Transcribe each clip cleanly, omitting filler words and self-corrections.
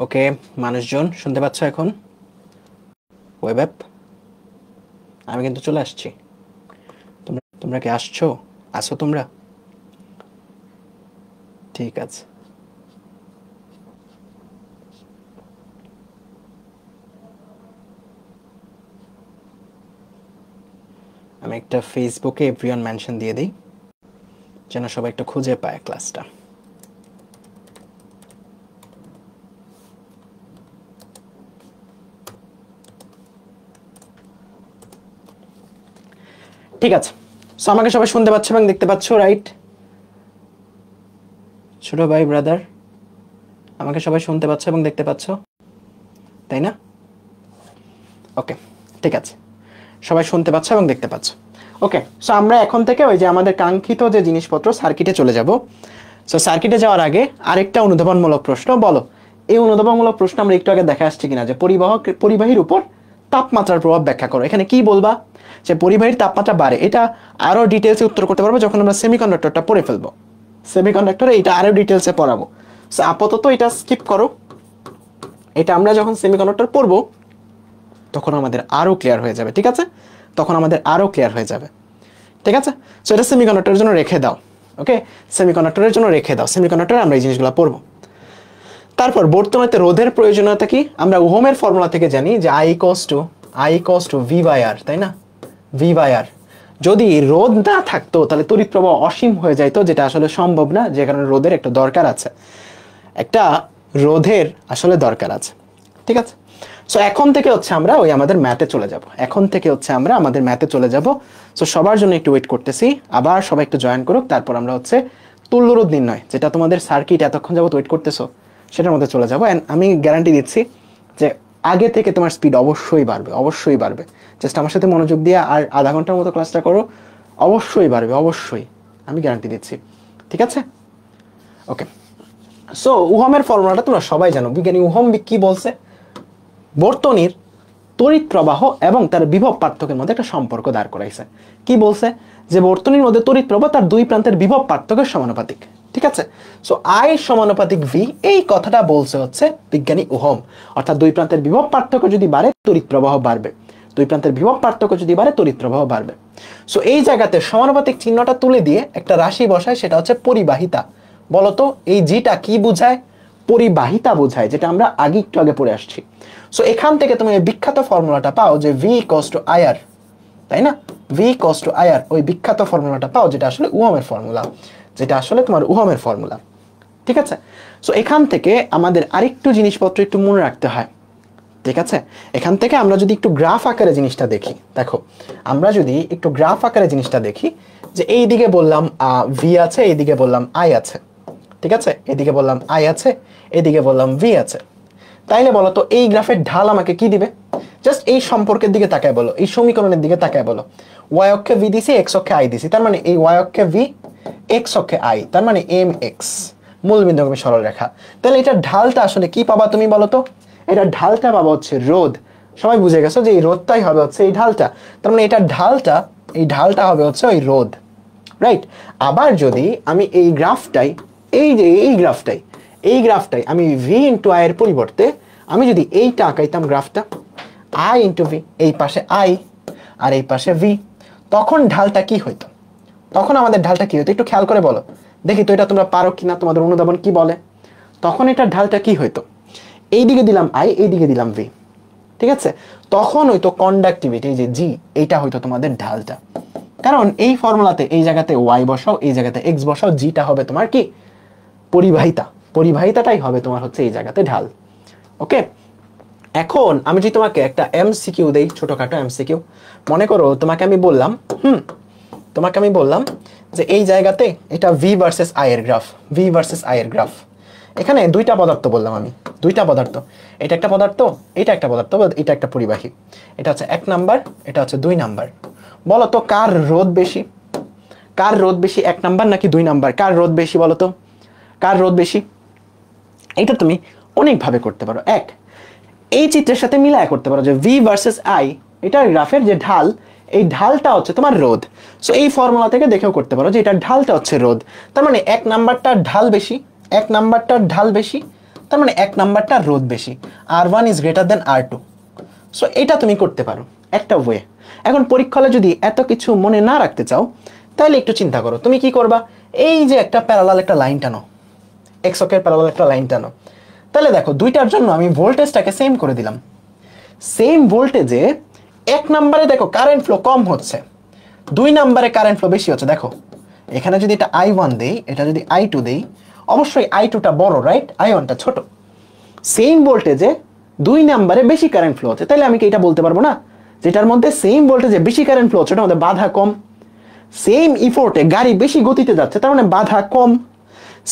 ওকে মানুষজন শুনতে পাচ্ছ এখন? ওয়েব অ্যাপ আমি কিন্তু চলে আসছি। তোমরা কি আসছো? আসো তোমরা? ঠিক আছে। আমি একটা ফেসবুকে এভরিওয়ান মেনশন দিয়ে দিই যেন সবাই একটু খুঁজে পায় ক্লাসটা। ঠিক আছে, সো আমাকে সবাই শুনতে পাচ্ছ এবং দেখতে পাচ্ছ, রাইট? ছোট ভাই ব্রাদার, আমাকে সবাই শুনতে পাচ্ছ এবং দেখতে পাচ্ছ, তাই না? ওকে, ঠিক আছে, সবাই শুনতে পাচ্ছ এবং দেখতে পাচ্ছ। ওকে, সো আমরা এখন থেকে ওই যে আমাদের কাঙ্ক্ষিত যে জিনিসপত্র সার্কিটে চলে যাব। সো সার্কিটে যাওয়ার আগে আরেকটা অনুধাবনমূলক প্রশ্ন বলো। এই অনুধাবনমূলক প্রশ্ন আমরা একটু আগে দেখা আসছি কিনা, যে পরিবাহীর উপর তাপমাত্রার প্রভাব ব্যাখ্যা করো। এখানে কি বলবা? যে পরিবাহীর তাপমাত্রা বাড়ে। এটা আরো ডিটেলসে উত্তর করতে পারবো যখন আমরা সেমিকন্ডাক্টরটা পড়ে ফেলবো। সেমিকন্ডাক্টরে এটা আরো ডিটেলসে পড়াবো। সো আপাতত এটা স্কিপ করো। এটা আমরা যখন সেমিকন্ডাক্টর পড়বো তখন আমাদের আরো ক্লিয়ার হয়ে যাবে। ঠিক আছে, তখন আমাদের আরো ক্লিয়ার হয়ে যাবে। ঠিক আছে, সো এটা সেমিকন্ডাক্টরের জন্য রেখে দাও। ওকে, সেমিকন্ডাক্টরের জন্য রেখে দাও। সেমিকন্ডাক্টরে আমরা এই জিনিসগুলো পড়বো। তারপর বর্তমানে রোধের প্রয়োজনীয়তা কি? আমরা ওহমের ফর্মুলা থেকে জানি যে I equals to V by R, তাই না? V by R। যদি রোধ না থাকতো তাহলে তড়িৎ প্রবাহ অসীম হয়ে যাইতো, যেটা আসলে সম্ভব না, যে কারণে রোধের একটা দরকার আছে, একটা রোধের আসলে দরকার আছে। ঠিক আছে, সো এখন থেকে হচ্ছে আমরা ওই আমাদের ম্যাথে চলে যাব। এখন থেকে হচ্ছে আমরা আমাদের ম্যাথে চলে যাব। সো সবার জন্য একটু ওয়েট করতেছি, আবার সবাই একটু জয়েন করুক, তারপর আমরা হচ্ছে তুল্যরোধ নির্ণয়, যেটা তোমাদের সার্কিট এতক্ষণ যাবত ওয়েট করতেছো, সেটার মধ্যে চলে যাবো। অ্যান্ড আমি গ্যারান্টি দিচ্ছি যে আগে থেকে তোমার স্পিড অবশ্যই বাড়বে, অবশ্যই বাড়বে। জাস্ট আমার সাথে মনোযোগ দিয়ে আর আধা ঘন্টার মতো ক্লাসটা করো, অবশ্যই বাড়বে, অবশ্যই, আমি গ্যারান্টি দিচ্ছি। ঠিক আছে, ওকে। সো ওহমের ফর্মুলাটা তোমরা সবাই জানো। বিজ্ঞানী ওহম কি বলছে? বর্তনীর তড়িৎ প্রবাহ এবং তার বিভব পার্থক্যের মধ্যে একটা সম্পর্ক দাঁড় করাইছে। কি বলছে? যে বর্তনীর মধ্যে তড়িৎ প্রবাহ তার দুই প্রান্তের বিভব পার্থক্যের সমানুপাতিক। ঠিক আছে, সো I সমানুপাতিক V, এই কথাটা বলছে হচ্ছে বিজ্ঞানী ওহম। অর্থাৎ দুই প্রান্তের বিভব পার্থক্য যদি বাড়ে তড়িৎ প্রবাহ বাড়বে, দুই প্রান্তের বিভব পার্থক্য যদি বাড়ে তড়িৎ প্রবাহ বাড়বে। সো এই জায়গাতে সমানুপাতিক চিহ্নটা তুলে দিয়ে একটা রাশি বসায়, সেটা হচ্ছে পরিবাহিতা। বলতো এই জিটা কি বোঝায়? পরিবাহিতা বোঝায়, যেটা আমরা একটু আগে পড়ে আসছি। সো এখান থেকে তুমি বিখ্যাত ফর্মুলাটা পাও যে V ইকুয়ালস টু IR, তাই না? V ইকুয়ালস টু IR, ওই বিখ্যাত ফর্মুলাটা পাও যেটা আসলে ওহমের ফর্মুলা, যেটা আসলে তোমার ওহমের ফর্মুলা। ঠিক আছে, সো এখান থেকে আমাদের আরেকটু জিনিসপত্র একটু মনে রাখতে হয়। ঠিক আছে, এখান থেকে আমরা যদি একটু গ্রাফ আকারে জিনিসটা দেখি, দেখো আমরা যদি একটু গ্রাফ আকারে জিনিসটা দেখি, যে এই দিকে বললাম V আছে, এইদিকে বললাম I আছে। ঠিক আছে, এদিকে বললাম I আছে, এদিকে বললাম V আছে। তাইলে বলো তো এই গ্রাফের ঢাল আমাকে কি দিবে? জাস্ট এই সম্পর্কের দিকে তাকায় বলো, এই সমীকরণের দিকে তাকায় বলো। y অক্ষে V দিছি, x অক্ষে I দিছি, তার মানে এই y অক্ষে V, x অক্ষে I, তার মানে mx, মূলবিন্দুগামী সরলরেখা। তাহলে এটার ঢালটা আসলে কি পাবা তুমি বলো তো? এটার ঢালটা পাবা হচ্ছে রোধ। সবাই বুঝে গেছো যে এই রোধটাই হবে হচ্ছে এই ঢালটা, তার মানে এটার ঢালটা, এই ঢালটা হবে হচ্ছে ওই রোধ, রাইট? আবার যদি আমি এই গ্রাফটাই, এই যে এই গ্রাফটাই আমি V ইন্টু I এর পরিবর্তে আমি যদি এইটা আঁকাইতাম, গ্রাফটা I ইন্টু V, এই পাশে I আর এই পাশে V, তখন ঢালটা কি হইতো? তখন আমাদের ঢালটা কি হইতো একটু খেয়াল করে বলো দেখি তো, এটা তোমরা পারো কিনা, তোমাদের অনুধাবন কি বলে? তখন এটার ঢালটা কি হইতো? এইদিকে দিলাম I, এইদিকে দিলাম V। ঠিক আছে, তখন হইতো কন্ডাক্টিভিটি, যে G, এইটা হইতো তোমাদের ঢালটা। কারণ এই ফর্মুলাতে এই জায়গাতে y বসাও, এই জায়গাতে x বসাও, জিটা হবে তোমার কি? পরিবাহিতা। পরিবাহিতাটাই হবে তোমার হচ্ছে এই জায়গাতে ঢাল। ওকে, এখন আমি যদি তোমাকে একটা এমসিকিউ দেই, ছোটখাটো এমসিকিউ। মনে করো তোমাকে আমি বললাম, যে এই জায়গাতে এটা V ভার্সেস I এর গ্রাফ, V ভার্সেস I এর গ্রাফ। এখানে দুইটা পদার্থ বললাম আমি, দুইটা পদার্থ, এটা একটা পদার্থ, এটা একটা পদার্থ, এটা একটা পরিবাহী। এটা হচ্ছে 1 নাম্বার, এটা হচ্ছে 2 নাম্বার। বলো তো কার রোধ বেশি? কার রোধ বেশি, 1 নাম্বার নাকি 2 নাম্বার? কার রোধ বেশি বলো তো? কার রোধ বেশি? এটা তুমি অনেক ভাবে করতে পারো। এক, এই চিত্রের সাথে মিলায় করতে পারো যে V ভার্সেস I, এটার গ্রাফের যে ঢাল, এই ঢালটা হচ্ছে তোমার রোধ। সো এই ফর্মুলা থেকে দেখেও করতে পারো যে এটার ঢালটা হচ্ছে রোধ। তার মানে 1 নাম্বারটার ঢাল বেশি, 1 নাম্বারটার ঢাল বেশি, তার মানে 1 নাম্বারটা রোধ বেশি, R1 is greater than R2। So এটা তুমি করতে পারো একটা ওয়ে। এখন পরীক্ষা হলে যদি এত কিছু মনে না রাখতে চাও তাহলে একটু চিন্তা করো তুমি কি করবা। এই যে একটা প্যারালাল একটা লাইন টানো, এক্স অক্ষের প্যারালাল একটা লাইন টানো, তাহলে দেখো দুইটার জন্য আমি ভোল্টেজটাকে সেম করে দিলাম। সেম ভোল্টেজে 1 নম্বরে দেখো কারেন্ট ফ্লো কম হচ্ছে, 2 নম্বরে কারেন্ট ফ্লো বেশি হচ্ছে। দেখো এখানে যদি এটা I1 দেই, এটা যদি I2 দেই, অবশ্যই I2টা বড়, রাইট, I1টা ছোট। সেম ভোল্টেজে 2 নম্বরে বেশি কারেন্ট ফ্লো হচ্ছে, তাহলে আমি কি এটা বলতে পারবো না যেটার মধ্যে সেম ভোল্টেজে বেশি কারেন্ট ফ্লো হচ্ছে ওটার মধ্যে বাধা কম। সেম ইফোর্টে গাড়ি বেশি গতিতে যাচ্ছে, তার মানে বাধা কম।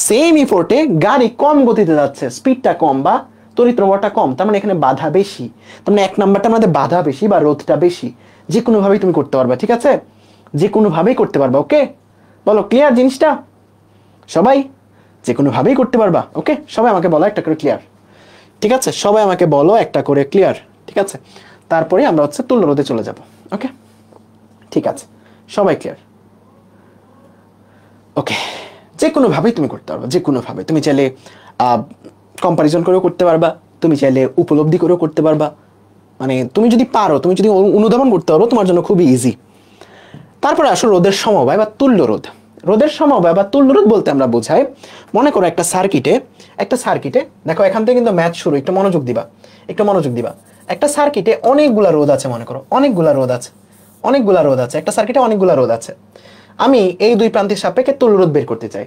সেম ইফোর্টে গাড়ি কম গতিতে যাচ্ছে, স্পিডটা কম বা তড়িৎ প্রবাহটা কম, তার মানে এখানে বাধা বেশি। তার মানে 1 নাম্বারটা আমাদের বাধা বেশি বা রোধটা বেশি। যে কোনো ভাবেই তুমি করতে পারবে, ঠিক আছে, যে কোনো ভাবেই করতে পারবা। ওকে, বলো ক্লিয়ার জিনিসটা সবাই? যে কোনো ভাবেই করতে পারবা। ওকে, সবাই আমাকে বলো একটা করে ক্লিয়ার, ঠিক আছে, সবাই আমাকে বলো একটা করে ক্লিয়ার, ঠিক আছে। তারপরে আমরা হচ্ছে তুল্য রোধে চলে যাব। ওকে, ঠিক আছে, সবাই ক্লিয়ার? ওকে, যে কোনো ভাবেই তুমি করতে পারবা, যে কোনো ভাবে। তুমি চাইলে কম্পারিজন করেও করতে পারবা, তুমি চাইলে উপলব্ধি করেও করতে পারবা, মানে তুমি যদি পারো, তুমি যদি অনুধাবন করতে পারো, তোমার জন্য খুবই ইজি। তারপরে আসো রোধের সমবায় বা তুল্য রোধ। রোধের সমবায় বা তুল্য রোধ বলতে আমরা বোঝাই, মনে করো একটা সার্কিটে দেখো এখান থেকে কিন্তু ম্যাচ শুরু, একটু মনোযোগ দিবা, একটু মনোযোগ দিবা। একটা সার্কিটে অনেকগুলা রোধ আছে, মনে করো অনেকগুলা রোধ আছে, একটা সার্কিটে অনেকগুলা রোধ আছে। আমি এই দুই প্রান্তের সাপেক্ষে তুল্য রোধ বের করতে চাই।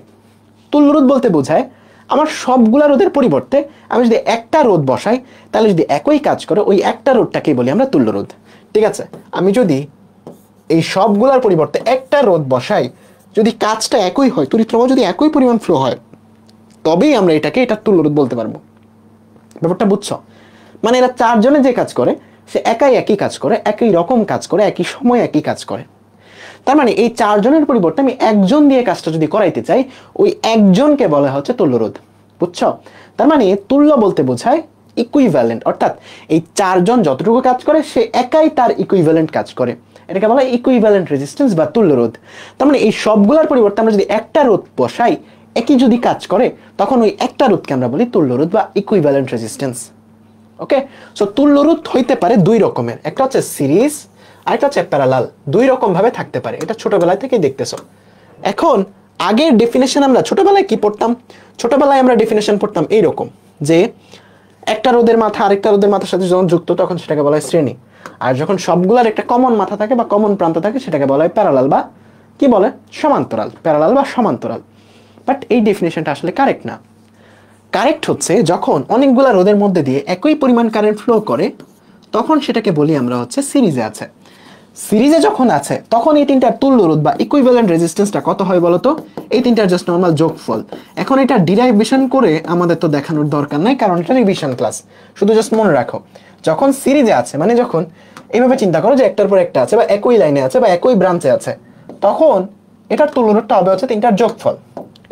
তুল্য রোধ বলতে বোঝায় আমার সবগুলা রোধের পরিবর্তে আমি যদি একটা রোধ বসাই, তাহলে যদি একই কাজ করে ওই একটা রোধটাকেই বলি আমরা তুল্য রোধ, ঠিক আছে। আমি যদি এই সবগুলার পরিবর্তে একটা রোধ বসাই, যদি কাজটা একই হয়, তড়িৎ প্রবাহ যদি একই পরিমাণ ফ্লো হয়, তবেই আমরা এটাকে এটা তুল্য রোধ বলতে পারবো। ব্যাপারটা বুঝছো? মানে এরা চারজনে যে কাজ করে সে একই কাজ করে, একই রকম কাজ করে, একই সময় একই কাজ করে। তার মানে এই চারজনের পরিবর্তে আমি একজন দিয়ে কাজটা যদি করাইতে চাই, ওই একজনকে বলা হচ্ছে তুল্য রোধ। বুঝছো? তার মানে তুল্য বলতে বোঝায় ইকুইভ্যালেন্ট, অর্থাৎ এই চারজন যতটুকু কাজ করে সে একাই তার ইকুইভ্যালেন্ট কাজ করে, এটাকে বলা হয় ইকুইভ্যালেন্ট রেজিস্ট্যান্স বা তুল্য রোধ। তার মানে এই সবগুলোর পরিবর্তে আমরা যদি একটা রোধ বসাই, একই যদি কাজ করে, তখন ওই একটা রোধকে আমরা বলি তুল্য রোধ বা ইকুইভ্যালেন্ট রেজিস্ট্যান্স। ওকে, সো তুল্য রোধ হইতে পারে দুই রকমের, একটা হচ্ছে সিরিজ, আরেকটা হচ্ছে প্যারালাল। দুই রকম ভাবে থাকতে পারে, এটা ছোটবেলায় থেকেই দেখতেছো। এখন আগের ডেফিনেশন আমরা ছোটবেলায় কি পড়তাম? ছোটবেলায় আমরা ডেফিনেশন পড়তাম এইরকম, যে একটা রোধের মাথা আরেকটা রোধের মাথার সাথে যখন যুক্ত তখন সেটাকে বলা হয় শ্রেণী, আর যখন সবগুলার একটা কমন মাথা থাকে বা কমন প্রান্ত থাকে সেটাকে বলা হয় প্যারালাল বা কি বলে সমান্তরাল, প্যারালাল বা সমান্তরাল। বাট এই ডেফিনেশনটা আসলে কারেক্ট না। কারেক্ট হচ্ছে যখন অনেকগুলা রোধের মধ্যে দিয়ে একই পরিমাণ কারেন্ট ফ্লো করে, তখন সেটাকে বলি আমরা হচ্ছে সিরিজে আছে। সিরিজে যখন আছে তখন এই তিনটার তুল্য রোধ বা ইকুইভ্যালেন্ট রেজিস্ট্যান্সটা কত হয় বলো তো? এই তিনটার জাস্ট নরমাল যোগফল। এখন এটা ডিরাইভেশন করে আমাদের তো দেখানোর দরকার নাই, কারণ এটা রিভিশন ক্লাস। শুধু জাস্ট মনে রাখো, যখন সিরিজে আছে মানে যখন এইভাবে চিন্তা করো যে একটার পর একটা আছে বা একই লাইনে আছে বা একই ব্রাঞ্চে আছে, তখন এটার তুল্য রোধটা হবে হচ্ছে তিনটার যোগফল।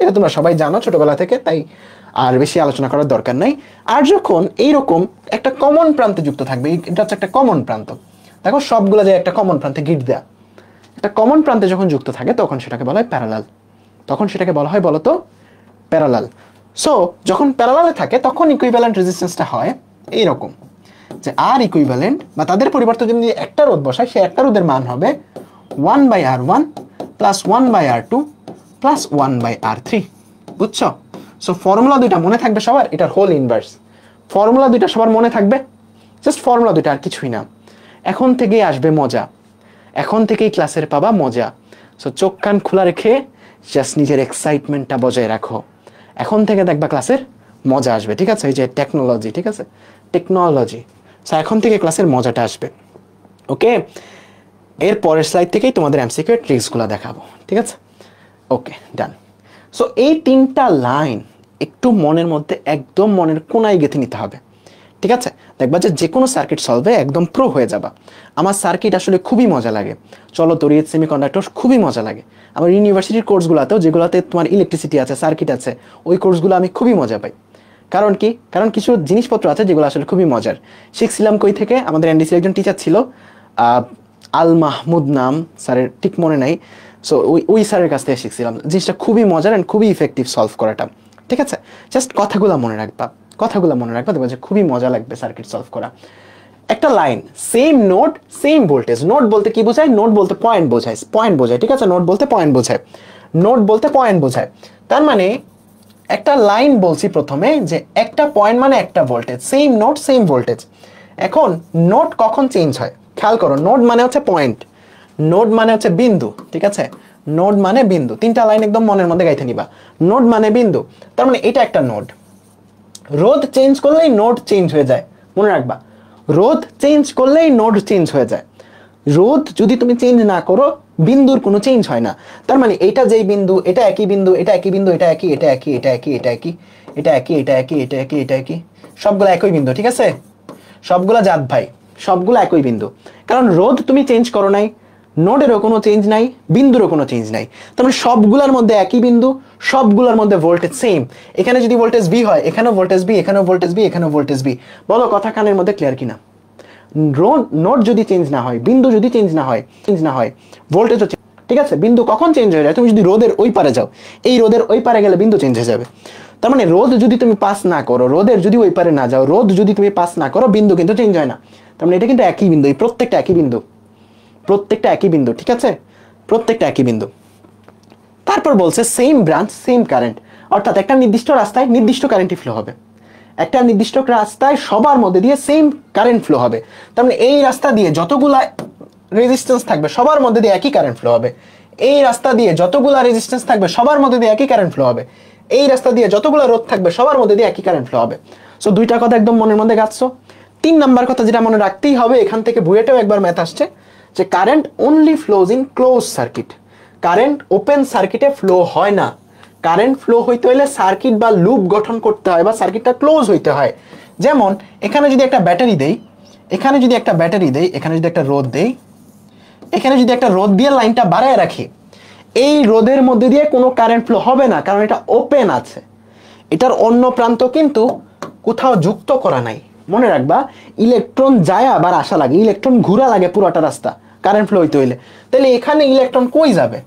এটা তোমরা সবাই জানো ছোটবেলা থেকে, তাই আর বেশি আলোচনা করার দরকার নাই। আর যখন এইরকম একটা কমন প্রান্তে যুক্ত থাকবে, এটা হচ্ছে একটা কমন প্রান্ত, দেখো সবগুলো যে একটা কমন প্রান্তে গিট দেয়া, একটা কমন প্রান্তে যখন যুক্ত থাকে তখন সেটাকে বলা হয় প্যারালাল। তখন সেটাকে বলা হয় বলতো প্যারালাল। সো যখন প্যারালালে থাকে তখন ইকুইভ্যালেন্ট রেজিস্ট্যান্সটা হয় এইরকম, যে আর ইকুইভ্যালেন্ট বা তাদের পরিবর্তে যদি একটা রোধ বসায়, সেই একটা রোধের মান হবে 1/R1 plus 1/R2 plus 1/R3। বুঝছো? সো ফর্মুলা দুইটা মনে থাকবে সবার, এটার হোল ইনভার্স। ফর্মুলা দুইটা সবার মনে থাকবে, জাস্ট ফর্মুলা দুইটা, আর কিছুই না। এখন থেকেই আসবে মজা, এখন থেকেই ক্লাসের পাবা মজা। সো চোখ কান খোলা রেখে জাস্ট নিজের এক্সাইটমেন্টটা বজায় রাখো। এখন থেকে দেখবা ক্লাসের মজা আসবে, ঠিক আছে? এই যে টেকনোলজি, ঠিক আছে, টেকনোলজি। সো এখন থেকে ক্লাসের মজাটা আসবে। ওকে, এর পরের স্লাইড থেকেই তোমাদের এমসিকিউ ট্রিক্সগুলো দেখাবো, ঠিক আছে? ওকে, ডান। সো এই তিনটা লাইন একটু মনের মধ্যে একদম মনের কোনায় গেঁথে নিতে হবে, ঠিক আছে? দেখবা যে কোনো সার্কিট সলভে একদম প্রো হয়ে যাবা। আমার সার্কিট আসলে খুবই মজা লাগে, চলো তড়িৎ, সেমিকন্ডাক্টর খুবই মজা লাগে। আমার ইউনিভার্সিটির কোর্সগুলোতেও যেগুলোতে তোমার ইলেকট্রিসিটি আছে, সার্কিট আছে, ওই কোর্সগুলো আমি খুবই মজা পাই। কারণ কি? কারণ কিছু জিনিসপত্র আছে যেগুলো আসলে খুবই মজার। শিখছিলাম কই থেকে? আমাদের এনডিসির একজন টিচার ছিল, আল মাহমুদ নাম স্যারের, ঠিক মনে নাই। সো ওই স্যারের কাছ থেকে শিখছিলাম। জিনিসটা খুবই মজার অ্যান্ড খুবই ইফেক্টিভ সলভ করাটা, ঠিক আছে? জাস্ট কথাগুলো মনে রাখবা, কথাগুলো মনে রাখবা, দেখবে যে খুবই মজা লাগবে সার্কিট সলভ করা। একটা line, same node same voltage. Node বলতে কি বোঝায়? নোড বলতে পয়েন্ট বোঝায়, পয়েন্ট বোঝায়, ঠিক আছে? নোড বলতে পয়েন্ট বোঝায়, নোড বলতে পয়েন্ট বোঝায়। তার মানে একটা লাইন বলছি প্রথমে যে একটা পয়েন্ট মানে একটা voltage, same node same voltage. এখন নোড কখন চেঞ্জ হয় খেয়াল করো। নোড মানে হচ্ছে পয়েন্ট, নোড মানে হচ্ছে বিন্দু, ঠিক আছে? নোড মানে বিন্দু। তিনটা লাইন একদম মনের মধ্যে গাইতে নিবা। নোড মানে বিন্দু, তার মানে এটা একটা নোড। রোধ চেঞ্জ করলেই নোড চেঞ্জ হয়ে যায়, মনে রাখবা। রোধ চেঞ্জ করলেই নোড চেঞ্জ হয়ে যায়। রোধ যদি তুমি চেঞ্জ না করো বিন্দুর কোনো চেঞ্জ হয় না। তার মানে এটা যেই বিন্দু, এটা একই বিন্দু, এটা একই বিন্দু, এটা একই, এটা একই, এটা একই, এটা একই, এটা একই, এটা একই, এটা একই, এটা একই, সবগুলো একই বিন্দু, ঠিক আছে? সবগুলা জাত ভাই, সবগুলো একই বিন্দু। কারণ রোধ তুমি চেঞ্জ করো নাই, নোডেরও কোনো চেঞ্জ নাই, বিন্দুরও কোনো চেঞ্জ নাই। তার মানে সবগুলোর মধ্যে একই বিন্দু, সবগুলোর মধ্যে ভোল্টেজ সেম। এখানে যদি ভোল্টেজ বি হয়, এখানেও ভোল্টেজ বি, এখানেও ভোল্টেজ বি, এখানেও ভোল্টেজ বি। বলো কথা কানের মধ্যে ক্লিয়ার কিনা? নোড যদি চেঞ্জ না হয়, বিন্দু যদি চেঞ্জ না হয়, ভোল্টেজও, ঠিক আছে? বিন্দু কখন চেঞ্জ হয়ে যায়? তুমি যদি রোদের ওই পারে যাও, এই রোদের ওই পারে গেলে বিন্দু চেঞ্জ হয়ে যাবে। তার মানে রোধ যদি তুমি পাস না করো, রোদের যদি ওই পারে না যাও, রোধ যদি তুমি পাস না করো, বিন্দু কিন্তু চেঞ্জ হয় না। তার মানে এটা কিন্তু একই বিন্দু, এই প্রত্যেকটা একই বিন্দু, প্রত্যেকটা একই বিন্দু, ঠিক আছে? প্রত্যেকটা একই বিন্দু। তারপর বলছে সেম ব্রাঞ্চ সেম কারেন্ট, অর্থাৎ একটা নির্দিষ্ট রাস্তায় নির্দিষ্ট কারেন্টই ফ্লো হবে। একটা নির্দিষ্ট রাস্তায় সবার মধ্যে দিয়ে সেম কারেন্ট ফ্লো হবে। তার মানে এই রাস্তা দিয়ে যতগুলা রেজিস্ট্যান্স থাকবে সবার মধ্যে দিয়ে একই কারেন্ট ফ্লো হবে। এই রাস্তা দিয়ে যতগুলা রেজিস্ট্যান্স থাকবে সবার মধ্যে দিয়ে একই কারেন্ট ফ্লো হবে। এই রাস্তা দিয়ে যতগুলো রোধ থাকবে সবার মধ্যে দিয়ে একই কারেন্ট ফ্লো হবে। সো দুইটা কথা একদম মনের মধ্যে গাচ্ছ। 3 নাম্বার কথা যেটা মনে রাখতেই হবে, এখান থেকে বুয়েটেও একবার ম্যাথ আসছে যে current only flows in close circuit. Current open সার্কিটে ফ্লো হয় না। কারেন্ট ফ্লো হইতে হলে সার্কিট বা লুপ গঠন করতে হয় বা সার্কিটটা ক্লোজ হইতে হয়। যেমন এখানে যদি একটা ব্যাটারি দেই, এখানে যদি একটা ব্যাটারি দেই, এখানে যদি একটা রোধ দেই, এখানে যদি একটা রোধ দিয়ে লাইনটা বাড়ায় রাখি, এই রোধের মধ্যে দিয়ে কোনো কারেন্ট ফ্লো হবে না, কারণ এটা ওপেন আছে। এটার অন্য প্রান্ত কিন্তু কোথাও যুক্ত করা নাই। মনে রাখবা, ইলেকট্রন যায় আবার আসা লাগে, ইলেকট্রন ঘোরা লাগে পুরোটা রাস্তা কারেন্ট ফ্লো হইতে হইলে। তাহলে এখানে ইলেকট্রন কই যাবে?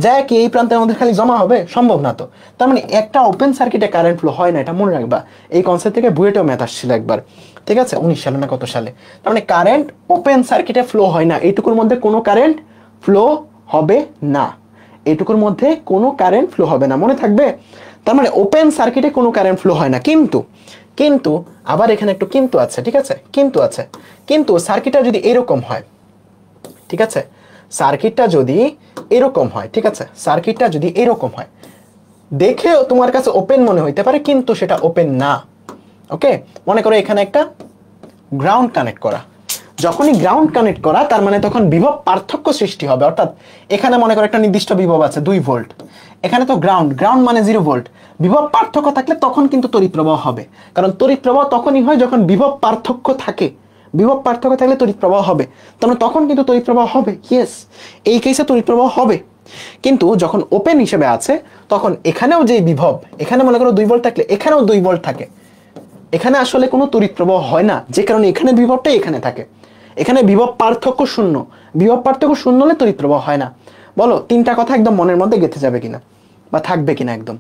যায় কি এই প্রান্তের মধ্যে খালি জমা হবে? সম্ভব না তো। তার মানে একটা ওপেন সার্কিটে কারেন্ট ফ্লো হয় না, এটা মনে রাখবা। এই কনসেপ্ট থেকে বুয়েটেও ম্যাথ আসছিল একবার, ঠিক আছে? 19 সালে না কত সালে। তার মানে কারেন্ট ওপেন সার্কিটে ফ্লো হয় না, এইটুকুর মধ্যে কোনো কারেন্ট ফ্লো হবে না, এইটুকুর মধ্যে কোনো কারেন্ট ফ্লো হবে না, মনে থাকবে? তার মানে ওপেন সার্কিটে কোনো কারেন্ট ফ্লো হয় না। কিন্তু কিন্তু আবার এখানে একটু কিন্তু আছে, ঠিক আছে? কিন্তু আছে, কিন্তু সার্কিটটা যদি এরকম হয়, ঠিক আছে? সার্কিটটা যদি এরকম হয়, ঠিক আছে? সার্কিটটা যদি এরকম হয়, দেখেও তোমার কাছে ওপেন মনে হইতে পারে, কিন্তু সেটা ওপেন না। ওকে, মনে করো এখানে একটা গ্রাউন্ড কানেক্ট করা। যখনই গ্রাউন্ড কানেক্ট করা, তার মানে তখন বিভব পার্থক্য সৃষ্টি হবে। অর্থাৎ এখানে মনে করো একটা নির্দিষ্ট বিভব আছে 2 ভোল্ট, এখানে তো গ্রাউন্ড, গ্রাউন্ড মানে 0 ভোল্ট। বিভব পার্থক্য থাকলে তখন কিন্তু তড়িৎ প্রবাহ হবে, কারণ তড়িৎ প্রবাহ তখনই হয় যখন বিভব পার্থক্য থাকে। বিভব পার্থক্য থাকলে তড়িৎ প্রবাহ হবে, তাহলে তখন কিন্তু তড়িৎ প্রবাহ হবে। ইয়েস, এই কেসে তড়িৎ প্রবাহ হবে। কিন্তু যখন ওপেন হিসেবে আছে, তখন এখানেও যে বিভব, এখানে মনে করো 2 ভোল্ট থাকলে এখানেও 2 ভোল্ট থাকে, এখানে আসলে কোনো তড়িৎ প্রবাহ হয় না, যে কারণে এখানে বিভবটা এখানে থাকে। এখানে বিভব পার্থক্য শূন্য, বিভব পার্থক্য শূন্য হলে তড়িৎ প্রবাহ হয় না। বলো 3টা কথা একদম মনের মধ্যে গেঁথে যাবে কিনা বা থাকবে কিনা একদম।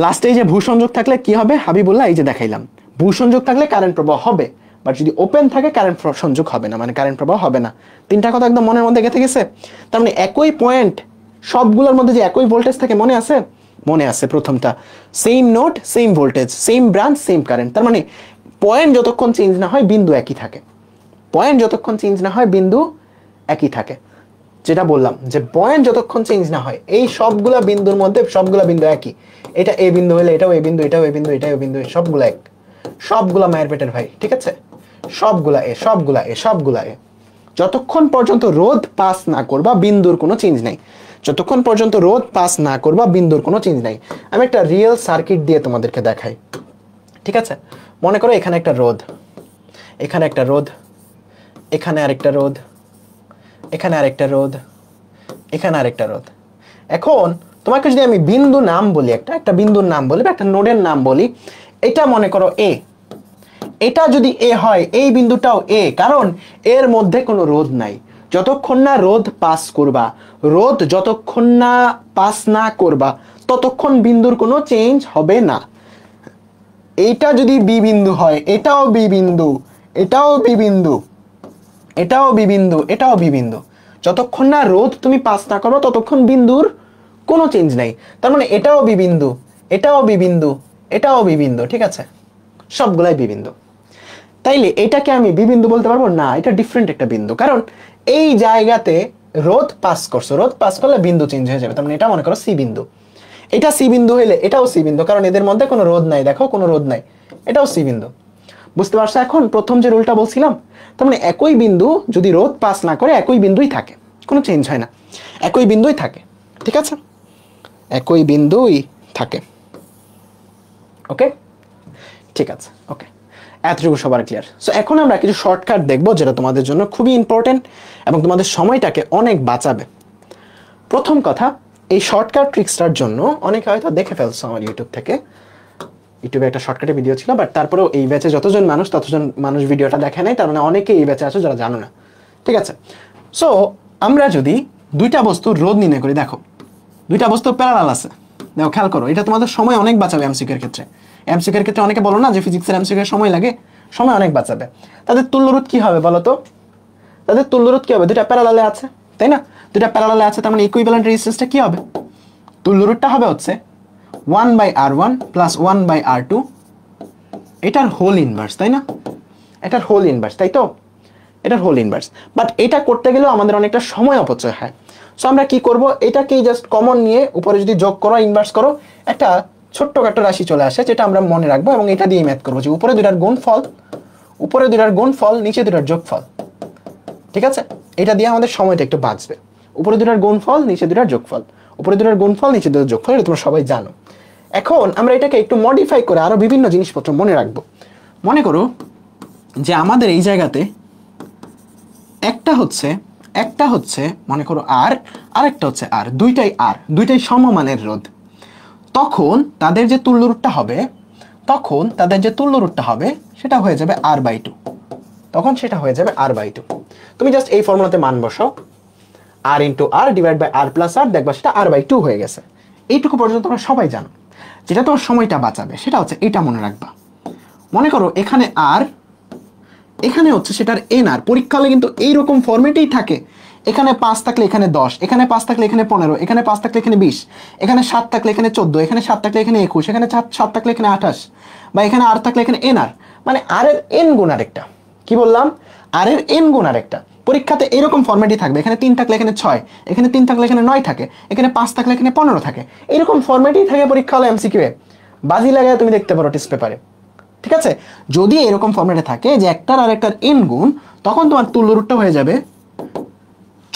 লাস্টে যে ভূসংযোগ থাকলে কি হবে? হাবিবুল্লাহ এই যে দেখাইলাম, ভূসংযোগ থাকলে কারেন্ট প্রবাহ হবে, বাট যদি ওপেন থাকে কারেন্ট সংযোগ হবে না, মানে কারেন্ট প্রবাহ হবে না। 3টা কথা একদম মনের মধ্যে গেঁথে গেছে। তার মানে একই পয়েন্ট সবগুলোর মধ্যে যে একই ভোল্টেজ থাকে, মনে আছে? মনে আছে। প্রথমটা same node same voltage, same branch same current. তার মানে পয়েন্ট যতক্ষণ চেঞ্জ না হয় বিন্দু একই থাকে, পয়েন্ট যতক্ষণ চেঞ্জ না হয় বিন্দু একই থাকে। যেটা বললাম যে পয়েন্ট যতক্ষণ চেঞ্জ না হয়, এই সবগুলা বিন্দুর মধ্যে সবগুলা বিন্দু একই। এটা এ বিন্দু হলে এটাও এ বিন্দু, এটাও এ বিন্দু, এটাও এ বিন্দু, সবগুলা এক, সবগুলা মায়ের পেটের ভাই, ঠিক আছে? সবগুলা এ, সবগুলা এ, সবগুলা এ। যতক্ষণ পর্যন্ত রোধ পাস না করবা বিন্দুর কোনো চেঞ্জ নাই, যতক্ষণ পর্যন্ত রোধ পাস না করবা বিন্দুর কোনো চেঞ্জ নাই। আমি একটা রিয়েল সার্কিট দিয়ে তোমাদেরকে দেখাই, ঠিক আছে? মনে করো এখানে একটা রোধ, এখানে একটা রোধ, এখানে আরেকটা রোধ, এখানে আরেকটা রোধ, এখানে আরেকটা রোধ। এখন তোমাকে যদি আমি বিন্দু নাম বলি, একটা বিন্দুর নাম বলি বা একটা নোডের নাম বলি, এটা মনে করো এ, এটা যদি এ হয় এই বিন্দুটাও এ, কারণ এর মধ্যে কোনো রোধ নাই। যতক্ষণ না রোধ পাস করবা, রোধ যতক্ষণ না পাস না করবা, ততক্ষণ বিন্দুর কোনো চেঞ্জ হবে না। এইটা যদি বি বিন্দু হয়, এটাও বি বিন্দু, এটাও বি বিন্দু, এটাও বি বিন্দু, এটাও বি বিন্দু, যতক্ষণ না রোধ তুমি পাস না করো ততক্ষণ বিন্দুর কোনো চেঞ্জ নাই। তার মানে এটাও বি বিন্দু, এটাও বি বিন্দু, এটাও বি বিন্দু, ঠিক আছে, সবগুলাই বি বিন্দু। তাইলে এটাকে আমি বি বিন্দু বলতে পারবো না, এটা ডিফারেন্ট একটা বিন্দু, কারণ এই জায়গাতে রোধ পাস করছো, রোধ পাস করলে বিন্দু চেঞ্জ হয়ে যাবে। তার মানে এটা মনে করো সি বিন্দু, এটা সি বিন্দু হইলে এটাও সি বিন্দু, কারণ এদের মধ্যে কোনো রোধ নাই, দেখো কোনো রোধ নাই, এটাও সি বিন্দু। বুঝতে পারছো এখন প্রথম যে রুলটা বলছিলাম? তার মানে একই বিন্দু যদি রোধ পাস না করে একই বিন্দুই থাকে, কোনো চেঞ্জ হয় না, একই বিন্দুই থাকে, ঠিক আছে, একই বিন্দুই থাকে। ওকে, ঠিক আছে, ওকে, এতটুকু সবার ক্লিয়ার। সো এখন আমরা কিছু শর্টকাট দেখবো যেটা তোমাদের জন্য খুবই ইম্পর্টেন্ট এবং তোমাদের সময়টাকে অনেক বাঁচাবে। প্রথম কথা, এই শর্টকাট ট্রিক্সটার জন্য অনেকে হয়তো দেখে ফেলছো আমার ইউটিউব থেকে, ইউটিউবে একটা শর্টকাটে ভিডিও ছিল, বাট তারপরেও এই ব্যাচে যতজন মানুষ ভিডিওটা দেখে নাই, তার মানে অনেকে এই ব্যাচে আছো যারা জানো না, ঠিক আছে। সো আমরা যদি দুইটা বস্তুর রোধ নির্ণয় করি, দেখো দুইটা বস্তু প্যারালাল আছে, দেখো খেয়াল করো, এটা তোমাদের সময় অনেক বাঁচাবে এমসিকিউ এর ক্ষেত্রে। এমসিকিউ এর ক্ষেত্রে অনেকে বলো না যে ফিজিক্সের এমসিকিউ এর সময় লাগে, সময় অনেক বাঁচাবে। তাদের তুল্যরোধ কি হবে বলো তো? তাদের তুল্যরোধ কি হবে? দুইটা প্যারালালে আছে, তাই না? দুইটা প্যারালালে আছে, তার মানে ইকুইভ্যালেন্ট রেজিস্ট্যান্সটা কি হবে? তুল্যরোধটা হবে হচ্ছে 1/R1 প্লাস 1/R2, এটার হোল ইনভার্স, তাই না? এটার হোল ইনভার্স, তাই তো? এটার হোল ইনভার্স। বাট এটা করতে গেলেও আমাদের অনেকটা সময় অপচয় হয়। সো আমরা কি করব, এটাকেই জাস্ট কমন নিয়ে উপরে যদি যোগ করো, ইনভার্স করো, একটা ছোট্টখাটো রাশি চলে আসে যেটা আমরা মনে রাখবো এবং এটা দিয়ে ম্যাথ করবো যে উপরে দুটার গুণফল, উপরে দুটার গুণফল, নিচে দুটার যোগফল, ঠিক আছে? এটা দিয়ে আমাদের সময়টা একটু বাঁচবে। উপরে দুটার গুণফল, নিচে দুটার যোগফল, উপরে দুটার গুণফল, নিচে দুটার যোগফল, এটা তোমরা সবাই জানো। এখন আমরা এটাকে একটু মডিফাই করে আরো বিভিন্ন জিনিসপত্র মনে রাখবো। মনে করো যে আমাদের এই জায়গাতে একটা হচ্ছে মনে করো আর, আরেকটা হচ্ছে আর, দুইটাই সমমানের রোধ। তখন তাদের যে তুল্যরোধটা হবে, সেটা হয়ে যাবে R/2, তখন সেটা হয়ে যাবে R/2। তুমি জাস্ট এই ফর্মুলাতে মান বসাও, R × R divide by R plus R, দেখবা সেটা R/2 হয়ে গেছে। এইটুকু পর্যন্ত তোমরা সবাই জানো। যেটা তোমার সময়টা বাঁচাবে সেটা হচ্ছে এটা মনে রাখবা। মনে করো এখানে আর, এখানে হচ্ছে সেটার NR, পরীক্ষা হলে কিন্তু এইরকম ফরম্যাটেই থাকে। এখানে 5 থাকলে এখানে 10, এখানে 5 থাকলে এখানে 15, এখানে 5 থাকলে এখানে 20, এখানে 7 থাকলে এখানে 14, এখানে 7 থাকলে এখানে 21, এখানে 7 থাকলে এখানে 28, বা এখানে R থাকলে এখানে NR, মানে R এর N গুণ আরেকটা। কি বললাম? R এর N গুণ আরেকটা। পরীক্ষাতে এরকম ফরম্যাটই থাকবে, এখানে 3 থাকলে এখানে 6, এখানে 3 থাকলে এখানে 9 থাকে, এখানে 5 থাকলে এখানে 15 থাকে, এরকম ফরম্যাটই থাকে পরীক্ষা হলে এমসিকিউ এ। বাজি লাগায় তুমি দেখতে পারো টেস্ট পেপারে, ঠিক আছে? যদি এরকম ফরম্যাটে থাকে যে একটার আর একটার n গুণ, তখন তোমার তুল্যরোধটা হয়ে যাবে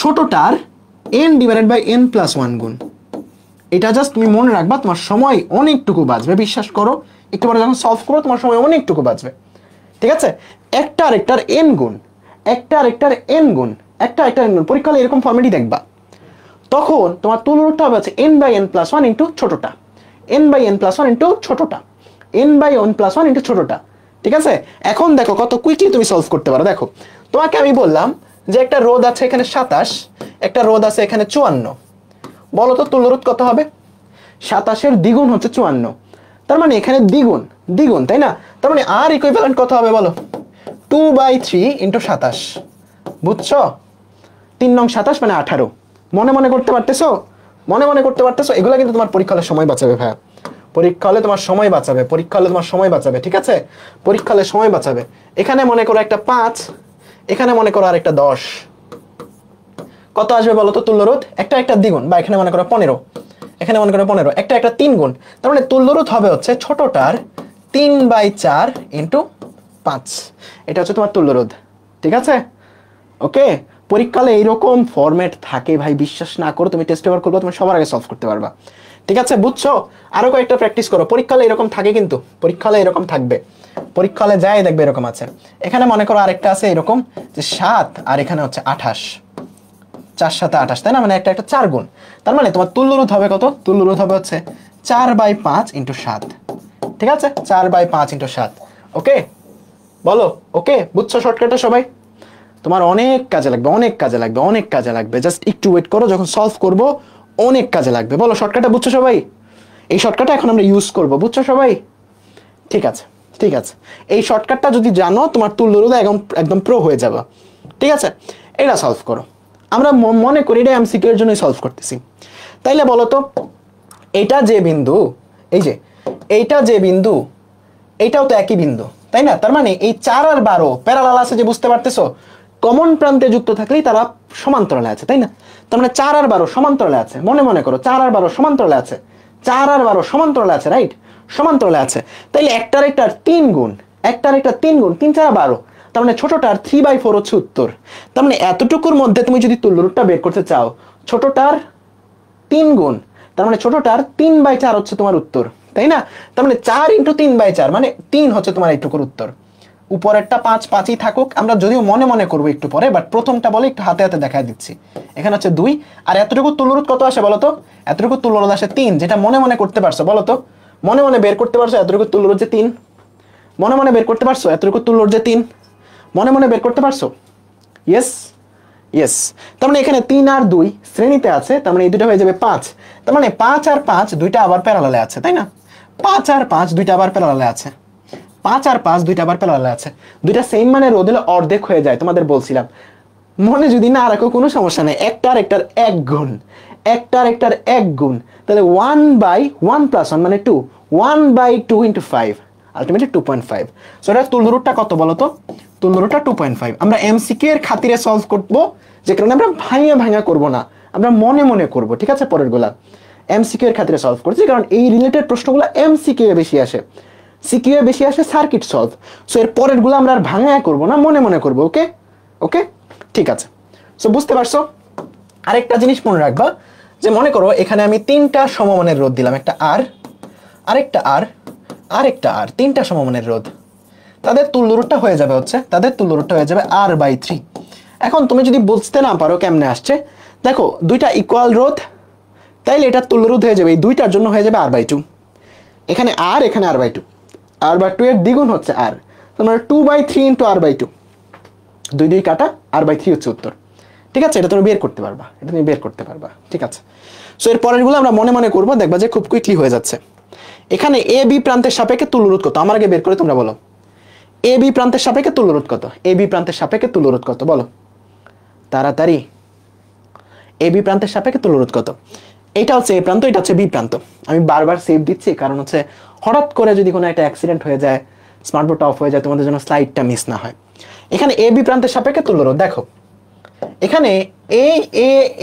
ছোটটার n divided by n plus 1 গুণ। এটা জাস্ট তুমি মনে রাখবা, তোমার সময় অনেকটুকু বাঁচবে, বিশ্বাস করো। একটু পরে যখন সলভ করো তোমার সময় অনেকটুকু বাঁচবে, ঠিক আছে? একটা আর একটার n গুণ, একটা আর একটার n গুণ, একটা আরেকটার n গুণ, পরীক্ষা হলে এরকম ফরম্যাটই দেখবা। তখন তোমার তুল্যরোধটা হবে হচ্ছে n/n প্লাস 1 ইন্টু ছোটটা, n/n প্লাস 1 ইন্টু ছোটটা, n/n প্লাস 1 ইন্টু ছোটটা, ঠিক আছে? এখন দেখো কত কুইকলি তুমি সলভ করতে পারো। দেখো তোমাকে আমি বললাম যে একটা রোধ আছে এখানে 27, একটা রোধ আছে এখানে 54, বলো তো তুল্যরোধ কত হবে? 27 এর দ্বিগুণ হচ্ছে 54, তার মানে এখানে দ্বিগুণ, তাই না? তার মানে আর ইকুইভ্যালেন্ট কত হবে বলো? 2/3 ইন্টু 27, বুঝছো? 3 নং 27 মানে 18। মনে মনে করতে পারতেছো? এগুলা কিন্তু তোমার পরীক্ষা হলে সময় বাঁচাবে ভাইয়া, পরীক্ষা হলে তোমার সময় বাঁচাবে, ঠিক আছে? পরীক্ষা হলে সময় বাঁচাবে। এখানে মনে করো একটা 5, এখানে মনে করো আরেকটা 10, কত আসবে বলো তো তুল্যরোধ? একটা দ্বিগুণ, বা এখানে মনে করো 15, এখানে মনে করো 15, একটা 3 গুণ, তার মানে তুল্যরোধ হবে হচ্ছে ছোটটার 3/4 ইন্টু 5, এটা হচ্ছে তোমার তুল্যরোধ, ঠিক আছে? ওকে, পরীক্ষালে এইরকম ফরম্যাট থাকে ভাই, বিশ্বাস না করো, তুমি টেস্ট পেপার করবে, তুমি সবার আগে সলভ করতে পারবা, ঠিক আছে? বুঝছো? আরো কয়েকটা প্র্যাকটিস করো, পরীক্ষালে এরকম থাকে, কিন্তু পরীক্ষালে এরকম থাকবে, পরীক্ষালে যাই দেখবে এরকম আছে। এখানে মনে করো আরেকটা আছে এরকম যে 7, আর এখানে হচ্ছে 28, 4 7 28, তাই না? মানে একটা 4 গুণ, তার মানে তোমার তুল্যরোধ হবে কত? তুল্যরোধ হবে হচ্ছে 4/5 ইন্টু 7, ঠিক আছে? 4/5 ইন্টু 7, ওকে? বলো ওকে? বুঝছো শর্টকাটটা সবাই? তোমার অনেক কাজে লাগবে, জাস্ট একটু ওয়েট করো, যখন সলভ করবো অনেক কাজে লাগবে। বলো শর্টকাটটা বুঝছো সবাই? এই শর্টকাটটা এখন আমরা ইউজ করবো, বুঝছো সবাই? ঠিক আছে। ঠিক আছে, এই শর্টকাটটা যদি জানো তোমার তুল্যরোধ একদম একদম প্রো হয়ে যাবে। ঠিক আছে, এটা সলভ করো। আমরা মনে করি এটা এমসিকিউ এর জন্যই সলভ করতেছি। তাইলে বলো তো এটা যে বিন্দু, এই যে এইটা যে বিন্দু, এইটাও তো একই বিন্দু, তাই না? তার মানে এই 4 আর 12 প্যারালাল আছে যে, বুঝতে পারতেছো? কমন প্রান্তে যুক্ত থাকলেই তারা সমান্তরালে আছে, তাই না? তার মানে 4 আর 12 সমান্তরালে আছে। মনে করো 4 আর 12 সমান্তরালে আছে, 4 আর 12 সমান্তরালে আছে, রাইট? সমান্তরালে আছে। তাইলে একটার 3 গুণ, একটার 3 গুণ, 3 4 12, তার মানে ছোটটার 3/4 হচ্ছে উত্তর। তার মানে এতটুকুর মধ্যে তুমি যদি তুল্যরূপটা বের করতে চাও, ছোটটার 3 গুণ, তার মানে ছোটটার 3/4 হচ্ছে তোমার উত্তর, তাই না? তার মানে 4 × 3/4 মানে 3 হচ্ছে তোমার এইটুকুর উত্তর। উপরেরটা 5 5ই থাকুক, আমরা যদিও মনে করবো একটু পরে, বাট প্রথমটা বলে একটু হাতে হাতে দেখাই দিচ্ছি। এখানে হচ্ছে 2, আর এতটুকু তুল্যরোধ কত আসে বলো তো? এতটুকু তুল্যরোধ আসে 3, যেটা মনে করতে পারছো বলো তো? মনে বের করতে পারছো এতটুকু তুল্যরোধ যে 3? মনে বের করতে পারছো এতটুকু তুল্যরোধ যে 3? মনে বের করতে পারছো? Yes yes. তার মানে এখানে 3 আর 2 শ্রেণীতে আছে, তার মানে এই দুটো হয়ে যাবে 5। তার মানে 5 আর 5 দুইটা আবার প্যারালালে আছে, তাই না? 5 আর 5 দুইটা আবার প্যারালালে আছে, 5 আর 5 দুইটা আবার প্যারালালে আছে। দুইটা সেম মানে রোধ হলে অর্ধেক হয়ে যায়, তোমাদের বলছিলাম। মনে যদি না রাখো কোনো সমস্যা নেই, একটার 1 গুণ, একটার 1 গুণ, তাহলে 1/1 + 1 মানে 2, 1/2 × 5, আলটিমেটলি 2.5। সো এটা তুল্যরূপটা কত বলো তো? তুল্যরূপটা 2.5। আমরা এমসিকিউ এর খাতিরে সলভ করব, যে কারণে আমরা ভাঙা করব না, আমরা মনে করব। ঠিক আছে, পরের গুলা এমসিকিউ এর খাতিরে সলভ করছি, কারণ এই রিলেটেড প্রশ্নগুলো এমসিকিউ এ বেশি আসে, সিকিউ এ বেশি আসে সার্কিট সলভ। সো এর পরের গুলো আমরা আর ভাঙা করব না, মনে করব। ওকে ওকে, ঠিক আছে। সো বুঝতে পারছো? আরেকটা জিনিস মনে রাখবা, যে মনে করো এখানে আমি 3টা সমমানের রোধ দিলাম, একটা আর, আরেকটা আর, আরেকটা আর, 3টা সমমানের রোধ। তাদের তুল্যরূপটা হয়ে যাবে হচ্ছে, তাদের তুল্যরূপটা হয়ে যাবে R/3। এখন তুমি যদি বুঝতে না পারো কেমনে আসছে, দেখো দুইটা ইকুয়াল রোধ, তাইলে এটা তুল্যরোধ হয়ে যাবে, এই দুইটার জন্য হয়ে যাবে R/2। এখানে আর, এখানে R/2, R/2 এর দ্বিগুণ হচ্ছে আর, তোমার 2/3 × R/2, 2 2 কাটা, R/3 হচ্ছে উত্তর। ঠিক আছে, এটা তুমি বের করতে পারবা, এটা তুমি বের করতে পারবা। ঠিক আছে, সো এর পরের গুলো আমরা মনে করবো, দেখবা যে খুব কুইকলি হয়ে যাচ্ছে। এখানে এ বি প্রান্তের সাপেক্ষে তুল্যরোধ কত? আমার আগে বের করে তোমরা বলো, এ বি প্রান্তের সাপেক্ষে তুল্যরোধ কত? এ বি প্রান্তের সাপেক্ষে তুল্যরোধ কত বলো তাড়াতাড়ি? এ বি প্রান্তের সাপেক্ষে তুল্যরোধ কত? এটা হচ্ছে এ প্রান্ত, এটা হচ্ছে বি প্রান্ত। আমি বারবার সেভ দিচ্ছি, কারণ হচ্ছে হঠাৎ করে যদি কোনো একটা অ্যাক্সিডেন্ট হয়ে যায়, স্মার্ট বোর্ডটা অফ হয়ে যায়, তোমাদের জন্য স্লাইডটা মিস না হয়। এখানে এ বি প্রান্তের সাপেক্ষে তুল্যরোধ, দেখো এখানে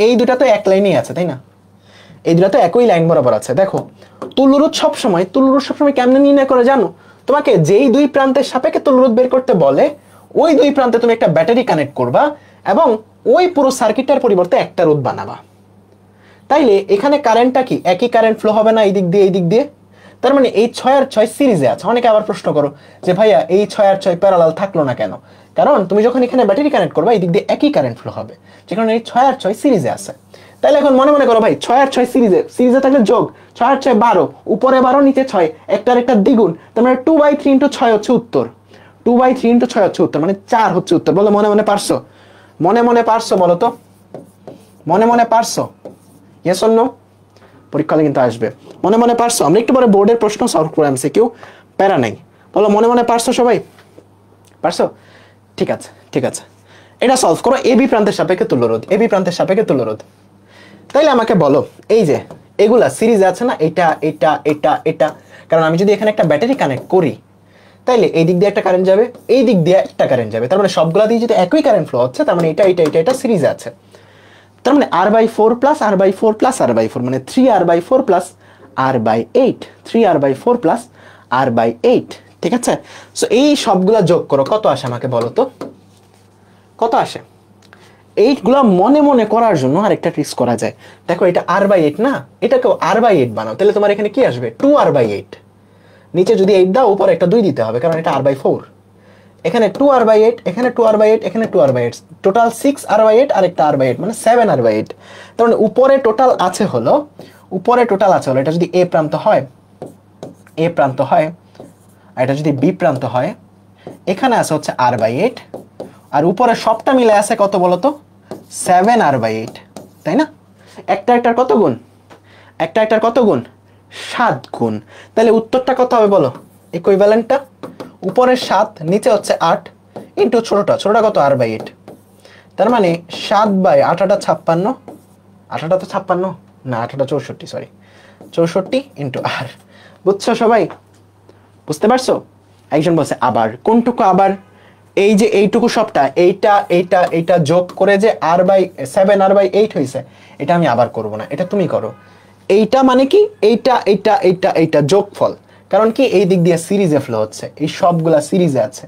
এই দুটা তো এক লাইনেই আছে, তাই না? এই দুটা তো একই লাইন বরাবর আছে। দেখো তুল্যরোধ সবসময় কেমনে নির্ণয় করে জানো? তোমাকে যেই দুই প্রান্তের সাপেক্ষে তুল্যরোধ বের করতে বলে, ওই দুই প্রান্তে তুমি একটা ব্যাটারি কানেক্ট করবা এবং ওই পুরো সার্কিটটার পরিবর্তে একটা রোধ বানাবা। তাইলে এখানে কারেন্টটা কি একই কারেন্ট ফ্লো হবে না এই দিক দিয়ে এই দিক দিয়ে? তার মানে এই 6 আর 6 সিরিজে আছে। অনেকে আবার প্রশ্ন করো যে ভাইয়া এই 6 আর 6 প্যারালাল থাকলো না কেন? কারণ তুমি যখন এখানে ব্যাটারি কানেক্ট করবা, এই দিক দিয়ে একই কারেন্ট ফ্লো হবে, যে কারণে এই 6 আর 6 সিরিজে আছে। তাহলে এখন মনে করো ভাই 6 আর 6 সিরিজে থাকলে যোগ, 6 আর 6 12, উপরে 12 নিচে 6, একটার একটা দ্বিগুণ, তার মানে 2/3 × 6 হচ্ছে উত্তর, 2/3 × 6 হচ্ছে উত্তর, মানে 4 হচ্ছে উত্তর। বলো মনে পারছো? মনে পারছো বলো তো? মনে পারছো? Yes or no? পরীক্ষা হলে কিন্তু আসবে। মনে পারছো? আমরা একটু পরে বোর্ডের প্রশ্ন সলভ করে আনছি, কেউ প্যারা নাই। বলো মনে পারছো সবাই? পারছো? ঠিক আছে ঠিক আছে, এটা সলভ করো। এ বি প্রান্তের সাপেক্ষে তুল্যরোধ, এ বি প্রান্তের সাপেক্ষে তুল্যরোধ। তাইলে আমাকে বলো, এই যে এগুলা সিরিজে আছে না, এটা এটা এটা এটা, কারণ আমি যদি এখানে একটা ব্যাটারি কানেক্ট করি, তাইলে এই দিক দিয়ে একটা কারেন্ট যাবে, এই দিক দিয়ে একটা কারেন্ট যাবে, তার মানে সবগুলা দিয়ে যদি একই কারেন্ট ফ্লো হচ্ছে, তার মানে এটা এটা এটা এটা সিরিজে আছে। তার মানে R/4 + R/4 + R/4 মানে 3R/4 + R/8, 3R/4 + R/8। ঠিক আছে, সো এই সবগুলা যোগ করো, কত আসে আমাকে বলো তো? কত আসে? এইগুলা মনে করার জন্য আরেকটা ট্রিক্স করা যায়। দেখো এটা R/8 না, এটাকেও R/8 বানাও, তাহলে তোমার এখানে কি আসবে? 2R/8। নিচে যদি 8 দাও, উপরে একটা 2 দিতে হবে, কারণ এটা R/4। এখানে 2R/8, এখানে 2R/8, এখানে 2R/8, টোটাল 6R/8 আর একটা R/8, মানে 7R/8। তার মানে উপরে টোটাল আছে হলো, এটা যদি এ প্রান্ত হয়, আর এটা যদি বি প্রান্ত হয়, এখানে আছে হচ্ছে R/8, আর উপরে সবটা মিলে আছে কত বলতো? 7R/8, তাই না? একটা একটার কত গুণ? 7 গুণ। তাহলে উত্তরটা কত হবে বলো? ইকুইভ্যালেন্টটা উপরের 7 নিচে হচ্ছে 8 ইন্টু ছোটটা কত r/8, তার মানে 7/8 56, 8টা তো 56 না, 8টা 64, সরি 64 ইন্টু r। বুঝছো সবাই? বুঝতে পারছো? একজন বলছে আবার কোনটুকু আবার? এই যে এইটুকু সবটা, এইটা যোগ করে যে r/7 r/8 হয়েছে, এটা আমি আবার করব না, এটা তুমি করো। এইটা মানে কি, এইটা যোগফল, কারণ কি এই দিক দিয়ে সিরিজে ফ্লো হচ্ছে, এই সবগুলা সিরিজে আছে,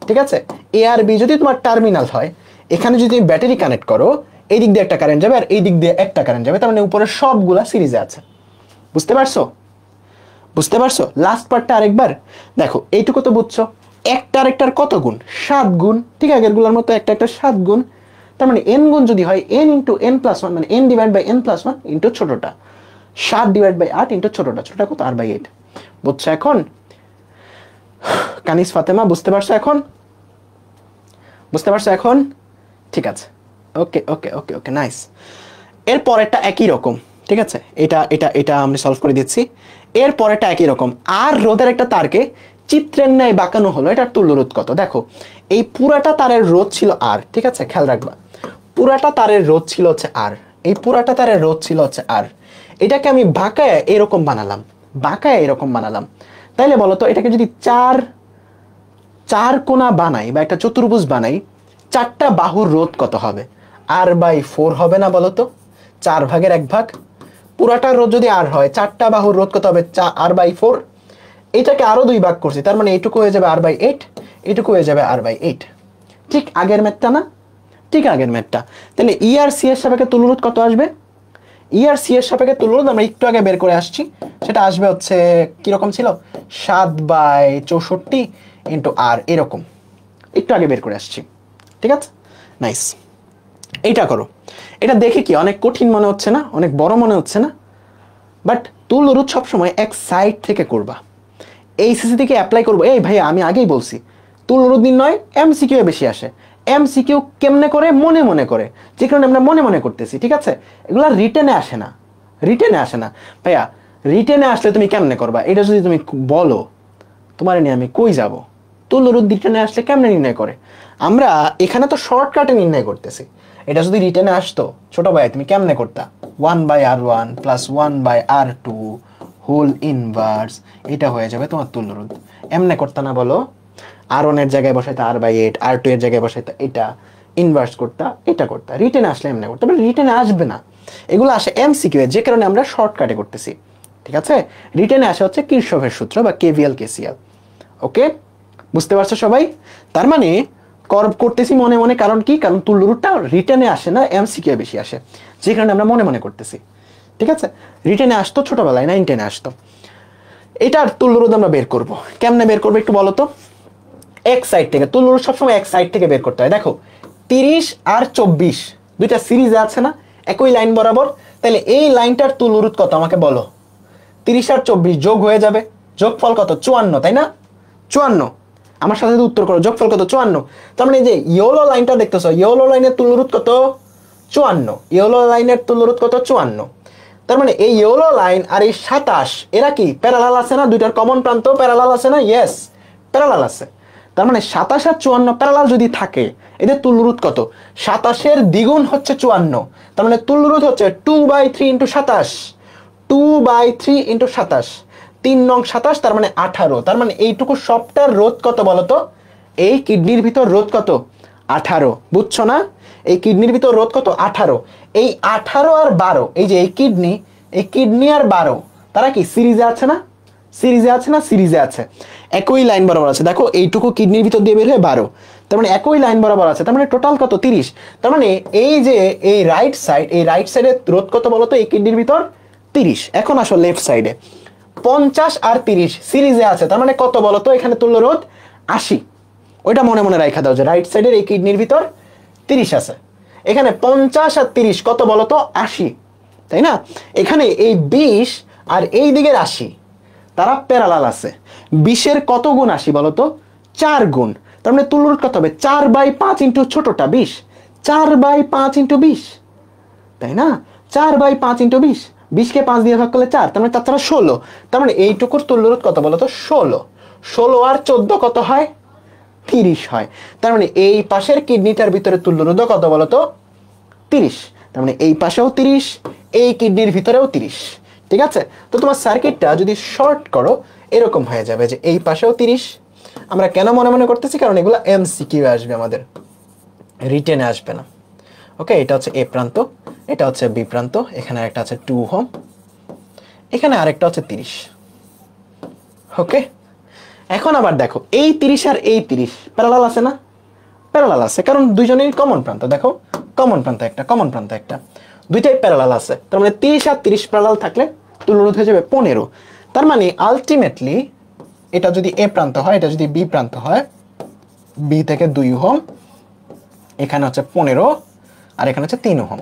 ঠিক আছে? এ আর বি যদি তোমার টার্মিনাল হয়, এখানে যদি তুমি ব্যাটারি কানেক্ট করো, এই দিক দিয়ে একটা কারেন্ট যাবে আর এই দিক দিয়ে একটা কারেন্ট যাবে, তার মানে উপরে সবগুলা সিরিজে আছে। বুঝতে পারছো? বুঝতে পারছো? লাস্ট পার্টটা আরেকবার দেখো, এইটুকু তো বুঝছো, একটা আরেকটার কত গুণ? 7 গুণ, ঠিক আগের গুলোর মতো একটা 7 গুণ, তার মানে n গুণ যদি হয় n ইন্টু n+1, মানে n divide by n+1 into ছোটটা, 7 ডিভাইড বাই 8 ইন্টু ছোটটা কত? r/8। বুঝছো এখন কানিস ফাতেমা? বুঝতে পারছো এখন? বুঝতে পারছো এখন? ঠিক আছে, ওকে ওকে ওকে ওকে, নাইস। এর পরেরটা একই রকম, ঠিক আছে? এটা আমি সলভ করে দিচ্ছি। এর পরেরটা একই রকম, আর রোধের একটা তারকে চিত্রের ন্যায় বাঁকানো হলো, এটার তুল্য রোধ কত? দেখো এই পুরাটা তারের রোধ ছিল আর, ঠিক আছে? খেয়াল রাখবা, পুরাটা তারের রোধ ছিল হচ্ছে আর, এই পুরাটা তারের রোধ ছিল হচ্ছে আর। এটাকে আমি বাঁকায় এরকম বানালাম, তাইলে বলো তো এটাকে যদি চার কোণা বানাই বা একটা চতুর্ভুজ বানাই, 4টা বাহুর রোধ কত হবে? r/4 হবে না বলো তো? 4 ভাগের 1 ভাগ, পুরাটার রোধ যদি r হয়, 4টা বাহুর রোধ কত হবে? r/4। এটাকে আরো 2 ভাগ করছি, তার মানে এইটুকু হয়ে যাবে r/8, এটুকু হয়ে যাবে r/8। ঠিক আগের ম্যাথটা না? ঠিক আগের ম্যাথটা। তাহলে ই আর সি এর সাপেক্ষে তুল্য রোধ কত আসবে? ই আর সি এর সাপেক্ষে তুল্য রোধ আমরা একটু আগে বের করে আসছি, সেটা আসবে হচ্ছে কিরকম ছিল? 7/64 ইন্টু r, এরকম একটু আগে বের করে আসছি, ঠিক আছে? নাইস। এইটা করো, এটা দেখে কি অনেক কঠিন মনে হচ্ছে না? অনেক বড় মনে হচ্ছে না? বাট তুল্য রোধ সবসময় এক সাইড থেকে করবা, এইচএসসি থেকে অ্যাপ্লাই করবো। এই ভাইয়া আমি আগেই বলছি, তুল্য রোধ নির্ণয় এমসিকিউ বেশি আসে। এমসিকিউ কেমনে করে? মনে মনে করে, যে কারণে আমরা মনে মনে করতেছি, ঠিক আছে? এগুলা রিটেনে আসে না, ভাইয়া রিটেনে আসলে তুমি কেমনে করবা? এটা যদি তুমি বলো, তোমার নিয়ে আমি কই যাব? তুল্য রোধ রিটেনে আসলে কেমনে নির্ণয় করে? আমরা এখানে তো শর্টকাটে নির্ণয় করতেছি, এটা যদি রিটেনে আসতো, ছোট ভাই তুমি কেমনে করতা? 1/r1 plus 1/r2 whole inverse, এটা হয়ে যাবে তোমার তুল্য রোধ। এমনে করতা না বলো? r1 এর জায়গায় বসাইতা r/8, r2 এর জায়গায় বসাইতা এটা, ইনভার্স করতা, এটা করতা। রিটেনে আসলে এমনে করতে, তবে রিটেনে আসবে না, এগুলো আসে এমসিকিউ এর, যে কারণে আমরা শর্টকাটে করতেছি, ঠিক আছে? রিটেনে আসে হচ্ছে কিরশফের সূত্র বা কেভিএল কেসিএল। ওকে, বুঝতে পারছো সবাই? তার মানে করতেছি মনে মনে, কারণ কি? কারণ তুল্য রোধটা রিটেনে আসে না, এমসিকিউ বেশি আসে, যে কারণে আমরা মনে মনে করতেছি, ঠিক আছে? রিটেনে আসতো ছোটবেলায়, 9 10-এ আসতো। এটার তুল্য রোধ আমরা বের করব, কেমনে বের করবো একটু বলো তো? এক সাইড থেকে তুল্য রোধ সবসময় এক সাইড থেকে বের করতে হয়। দেখো 30 আর 24 দুইটা সিরিজে আছে না, একই লাইন বরাবর, তাহলে এই লাইনটার তুল্য রোধ কত আমাকে বলো? 30 আর 24 যোগ হয়ে যাবে, যোগফল কত? 54, তাই না? 54, আমার সাথে উত্তর করো, যোগফল কত? 54। তার মানে এই যে ইয়েলো লাইনটা দেখতেছো, ইয়েলো লাইনের তুল্য রোধ কত? 54। ইয়েলো লাইনের তুল্য রোধ কত? 54। তার মানে এই ইয়েলো লাইন আর এই 27 এরা কি প্যারালাল আছে না? দুইটার কমন প্রান্ত প্যারালাল আছে না? ইয়েস, প্যারালাল আছে। তার মানে 27 আর 54 প্যারালাল যদি থাকে, এদের তুল্য রোধ কত? 27-এর দ্বিগুণ হচ্ছে 54, তার মানে তুল্য রোধ হচ্ছে 2/3 ইন্টু 27, 2/3 ইন্টু 27, 3 নং 27, তার মানে 18। তার মানে এইটুকু সবটার রোধ কত বলতো? এই কিডনির ভিতর রোধ কত? 18। বুঝছো না? এই কিডনির ভিতর রোধ কত? 18। এই 18 আর 12, এই যে এই কিডনি আর 12, তারা কি সিরিজে আছে না? সিরিজে আছে, একই লাইন বরাবর আছে। দেখো এইটুকু কিডনির ভিতর দিয়ে বের হয়ে 12, তার মানে একই লাইন বরাবর আছে, তার মানে টোটাল কত? 30। তার মানে এই যে এই রাইট সাইডের রোধ কত বলতো এই কিডনির ভিতর? 30। এখন আসো লেফট সাইডে, 50 আর 30 সিরিজে আছে, তার মানে কত বলতো এখানে তুল্য রোধ? 80। ওইটা মনে মনে রাখা দাও যে রাইট সাইডের এই কিডনির ভিতর 30 আছে, এখানে 50 আর 30 কত বলতো? 80, তাই না? এখানে এই 20 আর এই দিকের 80 তারা প্যারালাল আছে। 20-এর কত গুণ 80 বলতো? 4 গুণ। তার মানে তুল্য রোধ কত হবে? 4/5 ইন্টু ছোটটা 20, 4/5 ইন্টু 20, তাই না? 4/5 ইন্টু 20, 20-কে 5 দিয়ে ভাগ করলে 4, তার মানে 4 4 16। তার মানে এইটুকুর তুল্য রোধ কত বলতো? 16। 16 আর 14 কত হয়? 30 হয়। তার মানে এই পাশের কিডনিটার ভিতরে তুল্যরোধ কত বলতো? 30। তার মানে এই পাশেও 30, এই কিডনির ভিতরেও 30। ঠিক আছে, তো তোমার সার্কিটটা যদি শর্ট করো এরকম হয়ে যাবে যে এই পাশেও 30। আমরা কেন মনে মনে করতেছি? কারণ এগুলো এমসিকিউ আসবে, আমাদের রিটেনে আসবে না। ওকে, এটা হচ্ছে এ প্রান্ত, এটা হচ্ছে বি প্রান্ত, এখানে একটা আছে 2 ওহম, এখানে আরেকটা হচ্ছে 30। ওকে, এখন আবার দেখো এই 30 আর এই 30 প্যারালাল আছে না? প্যারালাল আছে, কারণ দুইজনেরই কমন প্রান্ত। দেখো কমন প্রান্ত একটা, কমন প্রান্ত একটা, দুইটাই প্যারালাল আছে। তার মানে 30 আর 30 প্যারালাল থাকলে তুল্যরোধ হয়ে যাবে 15। তার মানে আলটিমেটলি এটা যদি এ প্রান্ত হয়, এটা যদি বি প্রান্ত হয়, বি থেকে 2 ওহম, এখানে হচ্ছে 15 আর এখানে হচ্ছে 3 ওহম।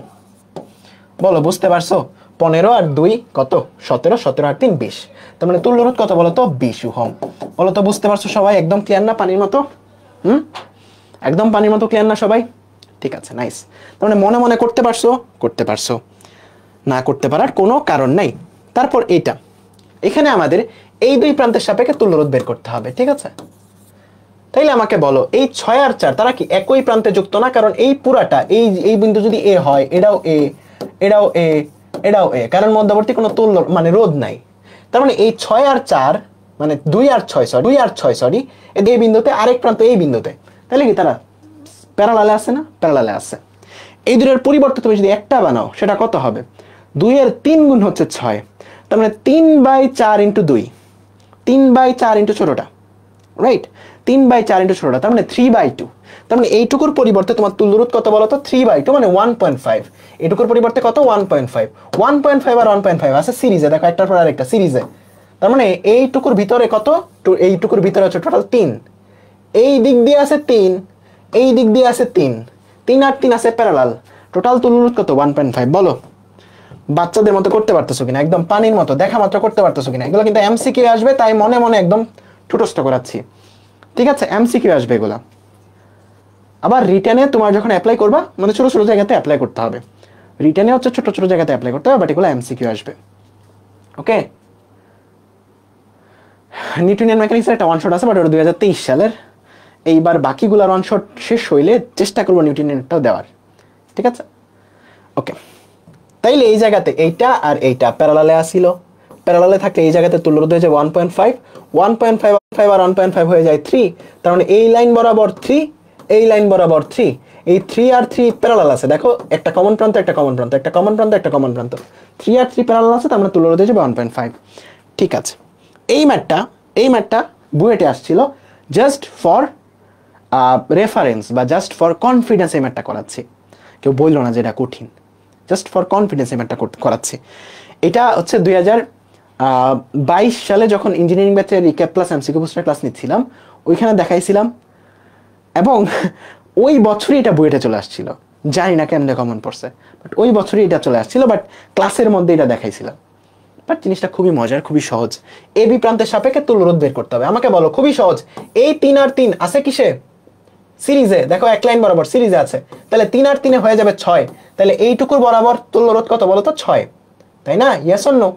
বলো বুঝতে পারছো? 15 আর 2 কত? 17, 17 আর 3 20। তার মানে তুল্যরোধ কত বলো তো? 20 ওহম। বলো তো বুঝতে পারছো সবাই? একদম ক্লিয়ার না? পানির মতো? একদম পানির মতো ক্লিয়ার না সবাই? ঠিক আছে, নাইস। তার মানে মনে মনে করতে পারছো? করতে পারছো, না করতে পারার কোনো কারণ নাই। তারপর এটা, এখানে আমাদের এই দুই প্রান্তের সাপেক্ষে তুল্যরোধ বের করতে হবে। ঠিক আছে, তাইলে আমাকে বলো এই 6 আর 4 তারা কি একই প্রান্তে যুক্ত না? কারণ এই পুরাটা এই বিন্দু যদি এ হয়, এটাও এ, এটাও এ, এটাও এ, কারণ মধ্যবর্তী কোনো তুল্য মানে রোধ নাই। তার মানে এই 6 আর 4 মানে 2 আর 6 সরি এই বিন্দুতে, আরেক প্রান্ত এই বিন্দুতে, তাহলে কি তারা প্যারালালে আছে না? প্যারালালে আছে। এই দুটোর পরিবর্তে তুমি যদি একটা বানাও সেটা কত হবে? 2 এর 3 গুণ হচ্ছে 6। তার মানে 3/4 ইন্টু 2, 3/4 ইন্টু ছোটটা, রাইট? 3/4 ইন্টু ছোটটা, তার মানে 3/2। তার মানে এইটুকুর পরিবর্তে তোমার তুল্যরোধ কত বলো তো? 3/2 মানে 1.5। এইটুকুর পরিবর্তে কত? 1.5। 1.5 আর 1.5 আছে সিরিজে, দেখো একটার পর আরেকটা সিরিজে। তার মানে এইটুকুর ভিতরে কত? এইটুকুর ভিতরে হচ্ছে টোটাল 3। এই দিক দিয়ে আছে 3, এই দিক দিয়ে আছে 3, 3 আর 3 আছে প্যারালাল। টোটাল তুল্যরোধ কত? 1.5। বলো বাচ্চাদের মতো করতে পারতেছো কিনা? একদম পানির মতো দেখা মাত্র করতে পারতেছো কিনা? এগুলো কিন্তু এমসিকিউ আসবে, তাই মনে মনে একদম ঠুটস্থ করাচ্ছি। ঠিক আছে, এমসিকিউ আসবে এগুলা। আবার রিটেনে তোমার যখন অ্যাপ্লাই করবা, মানে ছোট ছোট জায়গাতে অ্যাপ্লাই করতে হবে। রিটেনে হচ্ছে ছোট ছোট জায়গাতে অ্যাপ্লাই করতে হবে, বাট এগুলো এমসিকিউ আসবে। ওকে, নিউটনিয়ান মেকানিক্সের একটা ওয়ান শট আছে, বাট ওটা 2023 সালের। এইবার বাকিগুলোর ওয়ান শট শেষ হইলে চেষ্টা করবো নিউটনিয়ানটাও দেওয়ার। ঠিক আছে, ওকে। তাইলে এই জায়গাতে এইটা আর এইটা প্যারালালে আসিল, প্যারালালে থাকলে এই জায়গাতে তুল্যরোধ হয়ে যায় 1.5, 1.5 আর 1.5 হয়ে যায় 3। তার মানে এই লাইন বরাবর 3, এই লাইন বরাবর 3, এই 3 আর 3 প্যারালাল আছে। দেখো একটা কমন প্রান্ত, একটা কমন প্রান্ত, একটা কমন প্রান্ত, একটা কমন প্রান্ত, 3 আর 3 প্যারালাল আছে, তার মানে তুল্যরোধ হয়ে যাবে 1.5। ঠিক আছে, এই ম্যাথটা বুয়েটে আসছিল জাস্ট ফর রেফারেন্স বা জাস্ট ফর কনফিডেন্স। এই ম্যাথটা করাচ্ছি, কেউ বললো না যে এটা কঠিন, জাস্ট ফর কনফিডেন্স এই ম্যাথটা করাচ্ছি। এটা হচ্ছে 2022 সালে যখন ইঞ্জিনিয়ারিং ব্যাচের recap plus MCQ booster class নিচ্ছিলাম, ওইখানে দেখাইছিলাম, এবং ওই বছরই এটা বুয়েটে চলে আসছিল। জানি না কেন কমন পড়ছে, বাট ওই বছরই এটা চলে আসছিল, বাট ক্লাসের মধ্যে এটা দেখাইছিলাম। বাট জিনিসটা খুবই মজার, খুবই সহজ। এ বি প্রান্তের সাপেক্ষে তুল্যরোধ বের করতে হবে। আমাকে বলো, খুবই সহজ। এই 3 আর 3 আছে কিসে? সিরিজে। দেখো এক লাইন বরাবর সিরিজে আছে, তাহলে 3 আর 3 হয়ে যাবে 6। তাহলে এইটুকুর বরাবর তুল্যরোধ কত বলো তো? 6, তাই না? Yes or no?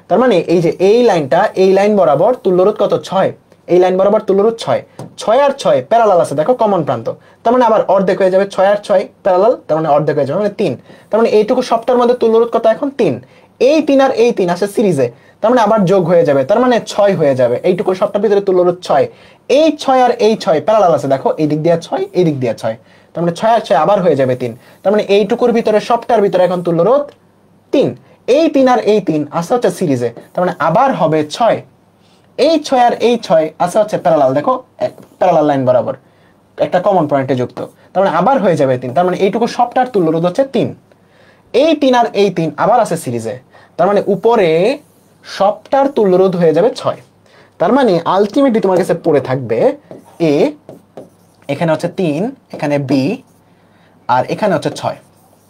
তার মানে এই যে এই লাইনটা, এই লাইন বরাবর তুল্যরোধ কত? 6। এই লাইন বরাবর তুল্যরোধ 6, 6 আর 6 প্যারালাল আছে, দেখো কমন প্রান্ত। তার মানে আবার অর্ধেক হয়ে যাবে, 6 আর 6 প্যারালাল, তার মানে অর্ধেক হয়ে যাবে, মানে 3। তার মানে এইটুকু সবটার মধ্যে তুল্যরোধ কত এখন? 3। এই 3 আর এই 3 আছে সিরিজে, তার মানে আবার যোগ হয়ে যাবে, তার মানে 6 হয়ে যাবে। এইটুকু সবটার ভিতরে তুল্যরোধ 6। এই 6 আর এই 6 প্যারালাল আছে, দেখো এই দিক দিয়ে 6, এই দিক দিয়ে 6, তার মানে 6 আর 6 আবার হয়ে যাবে 3। তার মানে এইটুকুর ভিতরে সবটার ভিতরে এখন তুল্যরোধ 3। এই 3 আর এই 3 আসা হচ্ছে সিরিজে, তার মানে আবার হবে 6। এই 6 আর এই 6 আসা হচ্ছে প্যারালাল, দেখো প্যারালাল লাইন বরাবর একটা কমন পয়েন্টে যুক্ত, তার মানে আবার হয়ে যাবে 3। তার মানে এইটুকু সবটার তুল্যরোধ হচ্ছে 3। এই 3 আর এই 3 আবার আছে সিরিজে, তার মানে উপরে সবটার তুল্যরোধ হয়ে যাবে 6। তার মানে আলটিমেটলি তোমার কাছে পড়ে থাকবে এ, এখানে হচ্ছে 3, এখানে বি, আর এখানে হচ্ছে 6।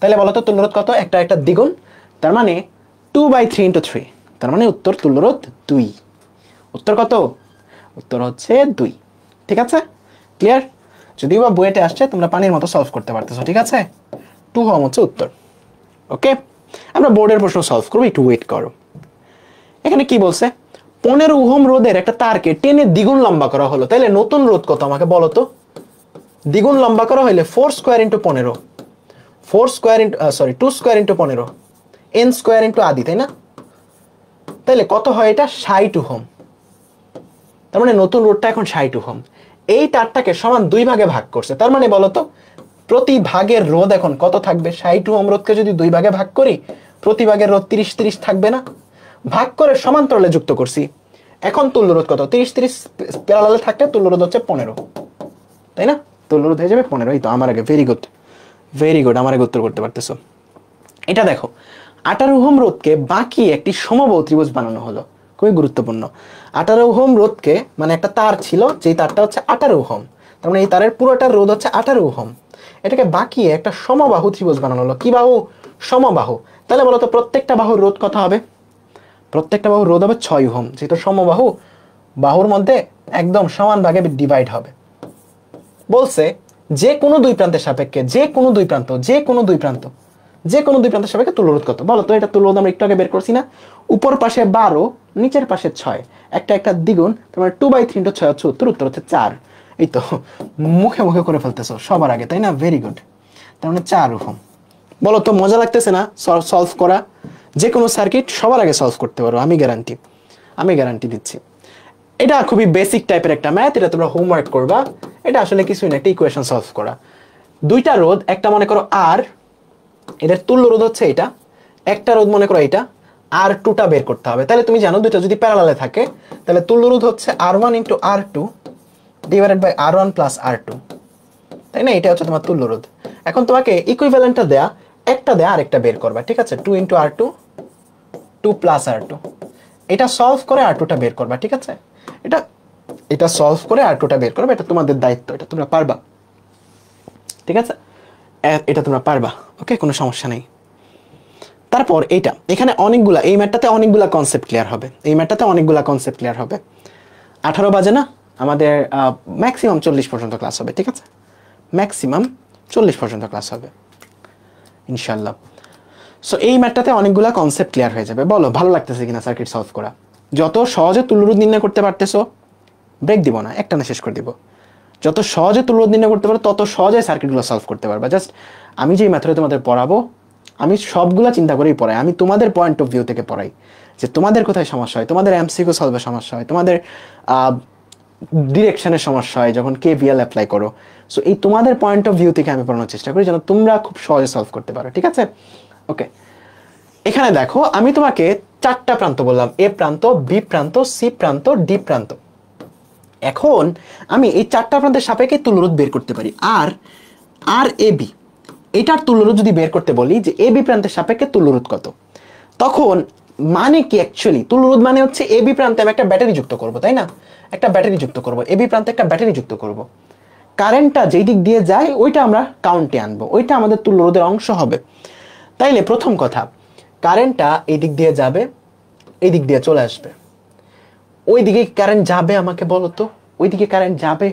তাহলে বলো তো তুল্যরোধ কত? একটা একটা দ্বিগুণ, তার মানে 2/3 × 3, তার মানে উত্তর তুল্যরোধ 2। উত্তর কত? উত্তর হচ্ছে 2। ঠিক আছে, ক্লিয়ার? যদিও বা বুয়েটে আসছে, তোমরা পানির মতো সলভ করতে পারতেছো। ঠিক আছে, 2 হওয়া হচ্ছে উত্তর। ওকে, আমরা বোর্ডের প্রশ্ন সলভ করবো, একটু ওয়েট করো। এখানে কি বলছে? 15 ওহম রোধের একটা তারকে টেনে দ্বিগুণ লম্বা করা হলো, তাইলে নতুন রোধ কত আমাকে বলো তো? দ্বিগুণ লম্বা করা হইলে 4 square into 15, 4 square into 2 square into 15, n square into আদি, তাই না? তাইলে কত হয় এটা? 60 ওহম। তার মানে নতুন রোধটা এখন 60 ওহম। এই তারটাকে সমান 2 ভাগে ভাগ করছে, তার মানে বলো তো প্রতি ভাগের রোধ এখন কত থাকবে? 60 ওহম রোধকে যদি 2 ভাগে ভাগ করি, প্রতি ভাগের রোধ 30 থাকবে না? ভাগ করে সমান্তরালে যুক্ত করছি। এখন তুল্য রোধ কত? 30 প্যারালালে থাকলে তুল্য রোধ হচ্ছে 15, তাই না? তুল্য রোধ হয়ে যাবে 15। এই তো আমার আগে, ভেরি গুড, আমার আগে উত্তর করতে পারতেছো। এটা দেখো, 18 ওহম রোধকে বাকি একটি সমবাহু ত্রিভুজ বানানো হলো। খুবই গুরুত্বপূর্ণ। 18 ওহম রোধকে, মানে একটা তার ছিল যেই তারটা হচ্ছে 18 ওহম, তার মানে এই তারের পুরোটার রোধ হচ্ছে 18 ওহম। এটাকে বাকিয়ে একটা সমবাহু ত্রিভুজ বানানো হলো। কি বাহু? সমবাহু। তাহলে বলো তো প্রত্যেকটা বাহুর রোধ কত হবে? প্রত্যেকটা বাহুর রোধ হবে 6 ওহম, যেহেতু সমবাহু, বাহুর মধ্যে একদম সমান ভাগে ডিভাইড হবে। বলছে যে কোনো দুই প্রান্তের সাপেক্ষে, যে কোনো দুই প্রান্তের সাপেক্ষে তুল্য রোধ কত? বলো তো। এটা তুল্য রোধ আমরা একটু আগে বের করছি না? উপর পাশে 12, নিচের পাশে 6, একটা দ্বিগুণ, তোমার 2/3 ইন্টু 6 হচ্ছে উত্তর। উত্তর হচ্ছে 4। এই তো মুখে মুখে করে ফেলতেছো সবার আগে, তাই না? Very good. তার মানে 4 ওহম। বলো তো মজা লাগতেছে না সলভ করা? যে কোনো সার্কিট সবার আগে সলভ করতে পারো, আমি গ্যারান্টি দিচ্ছি। এটা খুবই বেসিক টাইপের একটা ম্যাথ, এটা তোমরা হোমওয়ার্ক করবা। এটা আসলে কিছুই না, একটা ইকুয়েশন সলভ করা। দুইটা রোধ, একটা মনে করো আর, এদের তুল্য রোধ হচ্ছে এটা, একটা রোধ মনে করো এটা, আর টুটা বের করতে হবে। তাহলে তুমি জানো দুইটা যদি প্যারালালে থাকে তাহলে তুল্য রোধ হচ্ছে R1 into R2 divided by R1 plus R2, তাই না? এটা হচ্ছে তোমার তুল্য রোধ। এখন তোমাকে ইকুইভ্যালেন্টটা দেয়া, একটা দেয়া আরেকটা বের করবা, ঠিক আছে? 2 ইন্টু R2, 2 প্লাস R2, এটা সলভ করে R2টা বের করবা, ঠিক আছে? এটা সলভ করে R2টা বের করবা, এটা তোমাদের দায়িত্ব, এটা তোমরা পারবা, ঠিক আছে? এটা তোমরা পারবা, ওকে, কোনো সমস্যা নেই। তারপর এইটা, এখানে অনেকগুলা, এই ম্যাথটাতে অনেকগুলা কনসেপ্ট ক্লিয়ার হবে। 18 বাজে না? আমাদের ম্যাক্সিমাম 40 পর্যন্ত ক্লাস হবে, ঠিক আছে? ম্যাক্সিমাম 40 পর্যন্ত ক্লাস হবে ইনশাল্লাহ। সো এই ম্যাথটাতে অনেকগুলা কনসেপ্ট ক্লিয়ার হয়ে যাবে। বলো ভালো লাগতেছে কিনা সার্কিট সলভ করা? যত সহজে তুল্যরোধ নির্ণয় করতে পারতেছো, ব্রেক দিব না, একটা না শেষ করে দিব। যত সহজে তুল্যরোধ নির্ণয় করতে পারো তত সহজে সার্কিটগুলো সলভ করতে পারবা। জাস্ট আমি যেই মেথডে তোমাদের পড়াবো, আমি সবগুলা চিন্তা করেই পড়াই। আমি তোমাদের পয়েন্ট অফ ভিউ থেকে পড়াই, যে তোমাদের কোথায় সমস্যা হয়, তোমাদের এমসিকিউ সলভের সমস্যা হয়, তোমাদের ডিরেকশনের সমস্যা হয় যখন কেভিএল অ্যাপ্লাই করো। সো এই তোমাদের পয়েন্ট অফ ভিউ থেকে আমি পড়ানোর চেষ্টা করি যেন তোমরা খুব সহজে সলভ করতে পারো, ঠিক আছে? ওকে, এখানে দেখো আমি তোমাকে 4টা প্রান্ত বললাম, এ প্রান্ত, বি প্রান্ত, সি প্রান্ত, ডি প্রান্ত। এখন আমি এই 4টা প্রান্তের সাপেক্ষে তুল্যরোধ বের করতে পারি। আর এ বি, এটার তুল্যরোধ যদি বের করতে বলি যে এ বি প্রান্তের সাপেক্ষে তুল্যরোধ কত, তখন মানে কি অ্যাকচুয়ালি তুল্যরোধ মানে হচ্ছে এ বি প্রান্তে আমি একটা ব্যাটারি যুক্ত করব, তাই না? একটা ব্যাটারি যুক্ত করব, এ বি প্রান্তে একটা ব্যাটারি যুক্ত করব। কারেন্টটা যেই দিক দিয়ে যায় ওইটা আমরা কাউন্টে আনবো, ওইটা আমাদের তুল্যরোধের অংশ হবে। তাইলে প্রথম কথা, কারেন্টটা এই দিক দিয়ে যাবে, এই দিক দিয়ে চলে আসবে। ওই দিকে কারেন্ট যাবে, আমাকে বলো তো ওই দিকে কারেন্ট যাবে?